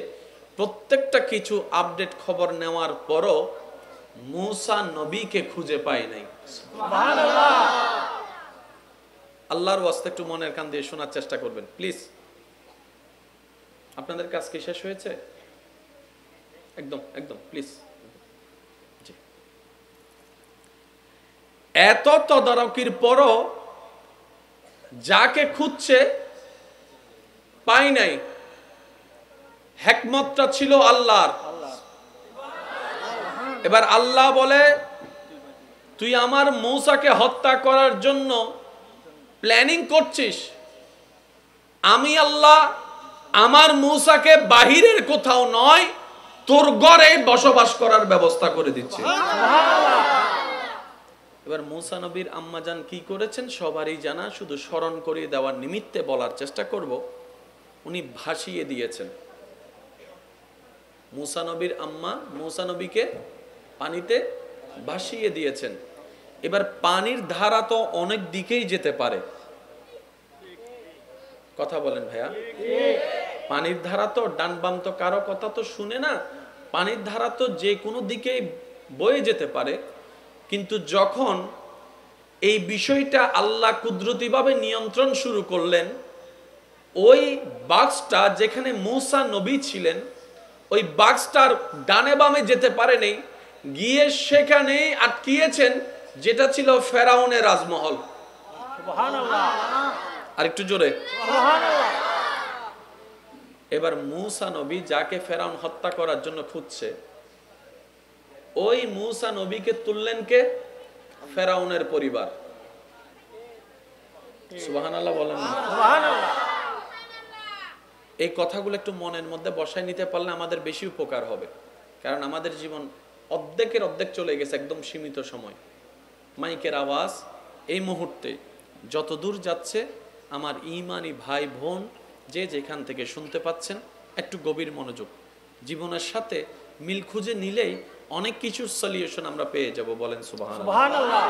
প্রত্যেকটা কিছু আপডেট খবর নেওয়ার পরও মূসা নবীকে খুঁজে পায় নাই। সুবহানাল্লাহ। আল্লাহর ওয়াস্তে একটু মনের কান দিয়ে শোনার চেষ্টা করবেন প্লিজ। আপনাদের কাজ কি শেষ হয়েছে? একদম একদম প্লিজ। এত তদারকির পরও যাকে খুঁজছে পায় নাই। হিকমতটা ছিল আল্লাহর। এবার আল্লাহ বলে, তুই আমার মূসাকে হত্যা করার জন্য প্ল্যানিং করছিস, আমি আল্লাহ আমার মূসাকে বাহিরের কোথাও নয় তোর ঘরে বসবাস করার ব্যবস্থা করে দিচ্ছি। এবার মূসা নবীর আম্মাজান কি করেছেন সবারই জানা, শুধু স্মরণ করিয়ে দেওয়ার নিমিত্তে বলার চেষ্টা করব। উনি ভাসিয়ে দিয়েছেন। মূসা নবীর আম্মা মূসা নবীকে পানিতে ভাসিয়ে দিয়েছেন। এবার পানির ধারা তো অনেক দিকেই যেতে পারে, কথা বলেন ভাইয়া। পানির ধারা তো ডান বাম তো কারো কথা তো শুনে না, পানির ধারা তো যে কোনো দিকেই বয়ে যেতে পারে। কিন্তু যখন এই বিষয়টা আল্লাহ কুদরতিভাবে নিয়ন্ত্রণ শুরু করলেন, ওই বাক্সটা যেখানে মূসা নবী ছিলেন, ওই বাক্সটার ডানে বামে যেতে পারেনি, গিয়ে সেখানে আটকিয়েছেন যেটা ছিল ফেরাউনের রাজমহল। সুবহানাল্লাহ। আর একটু জোরে সুবহানাল্লাহ। এবার মূসা নবী যাকে ফেরাউন হত্যা করার জন্য খুঁজছে, ওই মূসা নবীকে তুললেন কে? ফেরাউনের পরিবার। সুবহানাল্লাহ বলেন না সুবহানাল্লাহ। এই কথাগুলো একটু মনের মধ্যে বসায় নিতে পারলে আমাদের বেশি উপকার হবে, কারণ আমাদের জীবন অর্ধেকের অর্ধেক চলে গেছে, একদম সীমিত সময়। মাইকের আওয়াজ এই মুহূর্তে যত দূর যাচ্ছে, আমার ঈমানি ভাই বোন যে যেখান থেকে শুনতে পাচ্ছেন, একটু গভীর মনোযোগ। জীবনের সাথে মিল খুঁজে নিলেই অনেক কিছু সলিউশন আমরা পেয়ে যাব। বলেন সুবহানাল্লাহ। সুবহানাল্লাহ।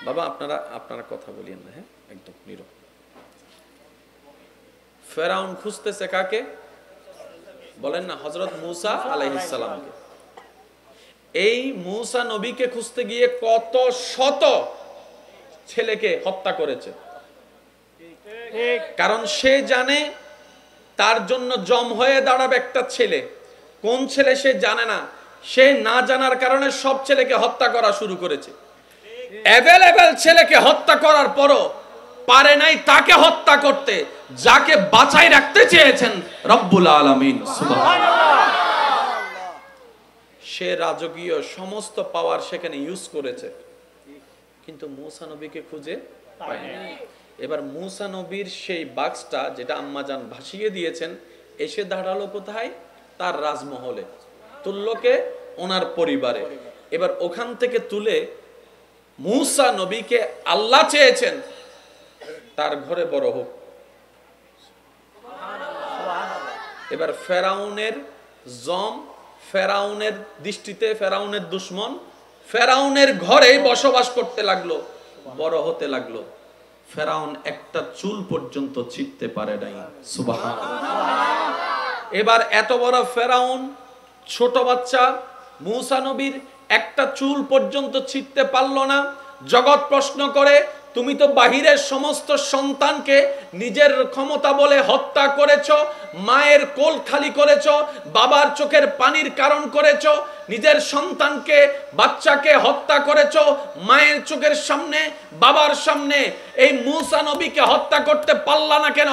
বাবা আপনারা কথা বলিয়েন না, হ্যাঁ, একদম নীরব। ফেরাউন খুঁজতেছে কাকে? বলেন না, হযরত মূসা আলাইহিস সালামকে। এই মূসা নবীকে খুঁজতে গিয়ে কত শত ছেলেকে হত্যা করেছে। কারণ সে জানে তার জন্য জম হয়ে দাঁড়াবে একটা ছেলে। কোন ছেলে সে জানে না। সে না জানার কারণে সব ছেলেকে হত্যা করা শুরু করেছে। অ্যাভেলেবেল ছেলেকে হত্যা করার পরও পারে নাই তাকে হত্যা করতে, যাকে বাঁচাই রাখতে চেয়েছেন রব্বুল আলামিন। সুবহানাল্লাহ। সে রাজকীয় সমস্ত পাওয়ার সেখানে ইউজ করেছে, কিন্তু মূসা নবীকে খুঁজে পায়নি। এবার মূসা নবীর সেই বাক্সটা যেটা আম্মাজান ভাসিয়ে দিয়েছেন এসে দাঁড়ালো কোথায়? তার রাজমহলে, তুললোকে ওনার পরিবারে। এবার ওখান থেকে তুলে মূসা নবীকে আল্লাহ চেয়েছেন তার ঘরে বড় হোক। এবার ফেরাউনের জম, ফেরাউনের দৃষ্টিতে ফেরাউনের দুশমন, ফেরাউনের ঘরে বসবাস করতে লাগলো, বড় হতে লাগলো। ফেরাউন একটা চুল পর্যন্ত ছিঁড়তে পারে নাই। সুবহানাল্লাহ। এবার এত বড় ফেরাউন, ছোট বাচ্চা মূসা নবীর একটা চুল পর্যন্ত ছিঁড়তে পারলো না। জগৎ প্রশ্ন করে, তুমি তো বাহিরের সমস্ত সন্তানকে নিজের ক্ষমতা বলে হত্যা করেছো, মায়ের কোল খালি করেছো, বাবার চোখের পানির কারণ করেছো, নিজের সন্তানকে বাচ্চাকে হত্যা করেছো মায়ের চোখের সামনে, বাবার সামনে। এই মূসা নবীকে হত্যা করতে পারলা না কেন?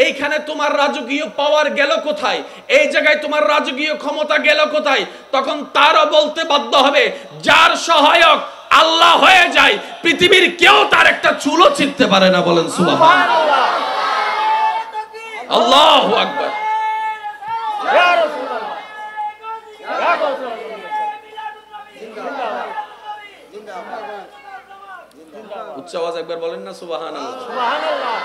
এইখানে তোমার রাজকীয় পাওয়ার গেল কোথায়? এই জায়গায় তোমার রাজকীয় ক্ষমতা গেল কোথায়? তখন তারও বলতে বাধ্য হবে, যার সহায়ক আল্লাহ হয়ে যায় পৃথিবীর কেউ তার একটা চুলও ছিঁড়তে পারে না। বলেন সুবহানাল্লাহ। আল্লাহু আকবার। ইয়া রাসূলুল্লাহ, ইয়া রাসূলুল্লাহ, উচ্চ আওয়াজ একবার বলেন না সুবহানাল্লাহ। সুবহানাল্লাহ।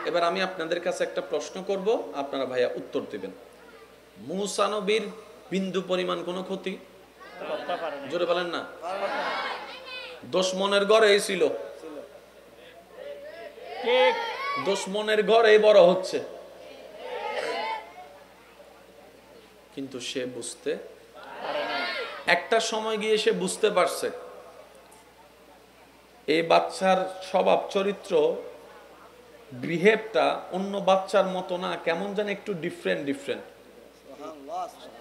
এবার আমি আপনাদের কাছে একটা প্রশ্ন করব, আপনারা ভাইয়া উত্তর দিবেন। মূসা নবীর বিন্দু পরিমাণ কোনো ক্ষতি করতে পারে না। জোরে বলেন না। দুশমনের ঘরেই ছিল, ঠিক। দুশমনের ঘরেই বড় হচ্ছে, কিন্তু সে বুঝতে একটা সময় গিয়ে সে বুঝতে পারছে এই বাচ্চার স্বভাব চরিত্র, বিহেভটা অন্য বাচ্চার মতো না, কেমন যেন একটু ডিফারেন্ট।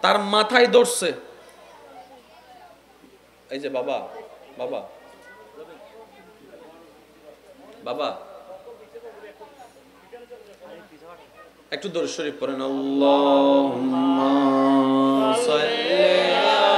তার মাথায় ধরছে, এই যে বাবা বাবা বাবা একটু দরুদ শরীফ পড়েন। আল্লাহুম্মা সাল্লি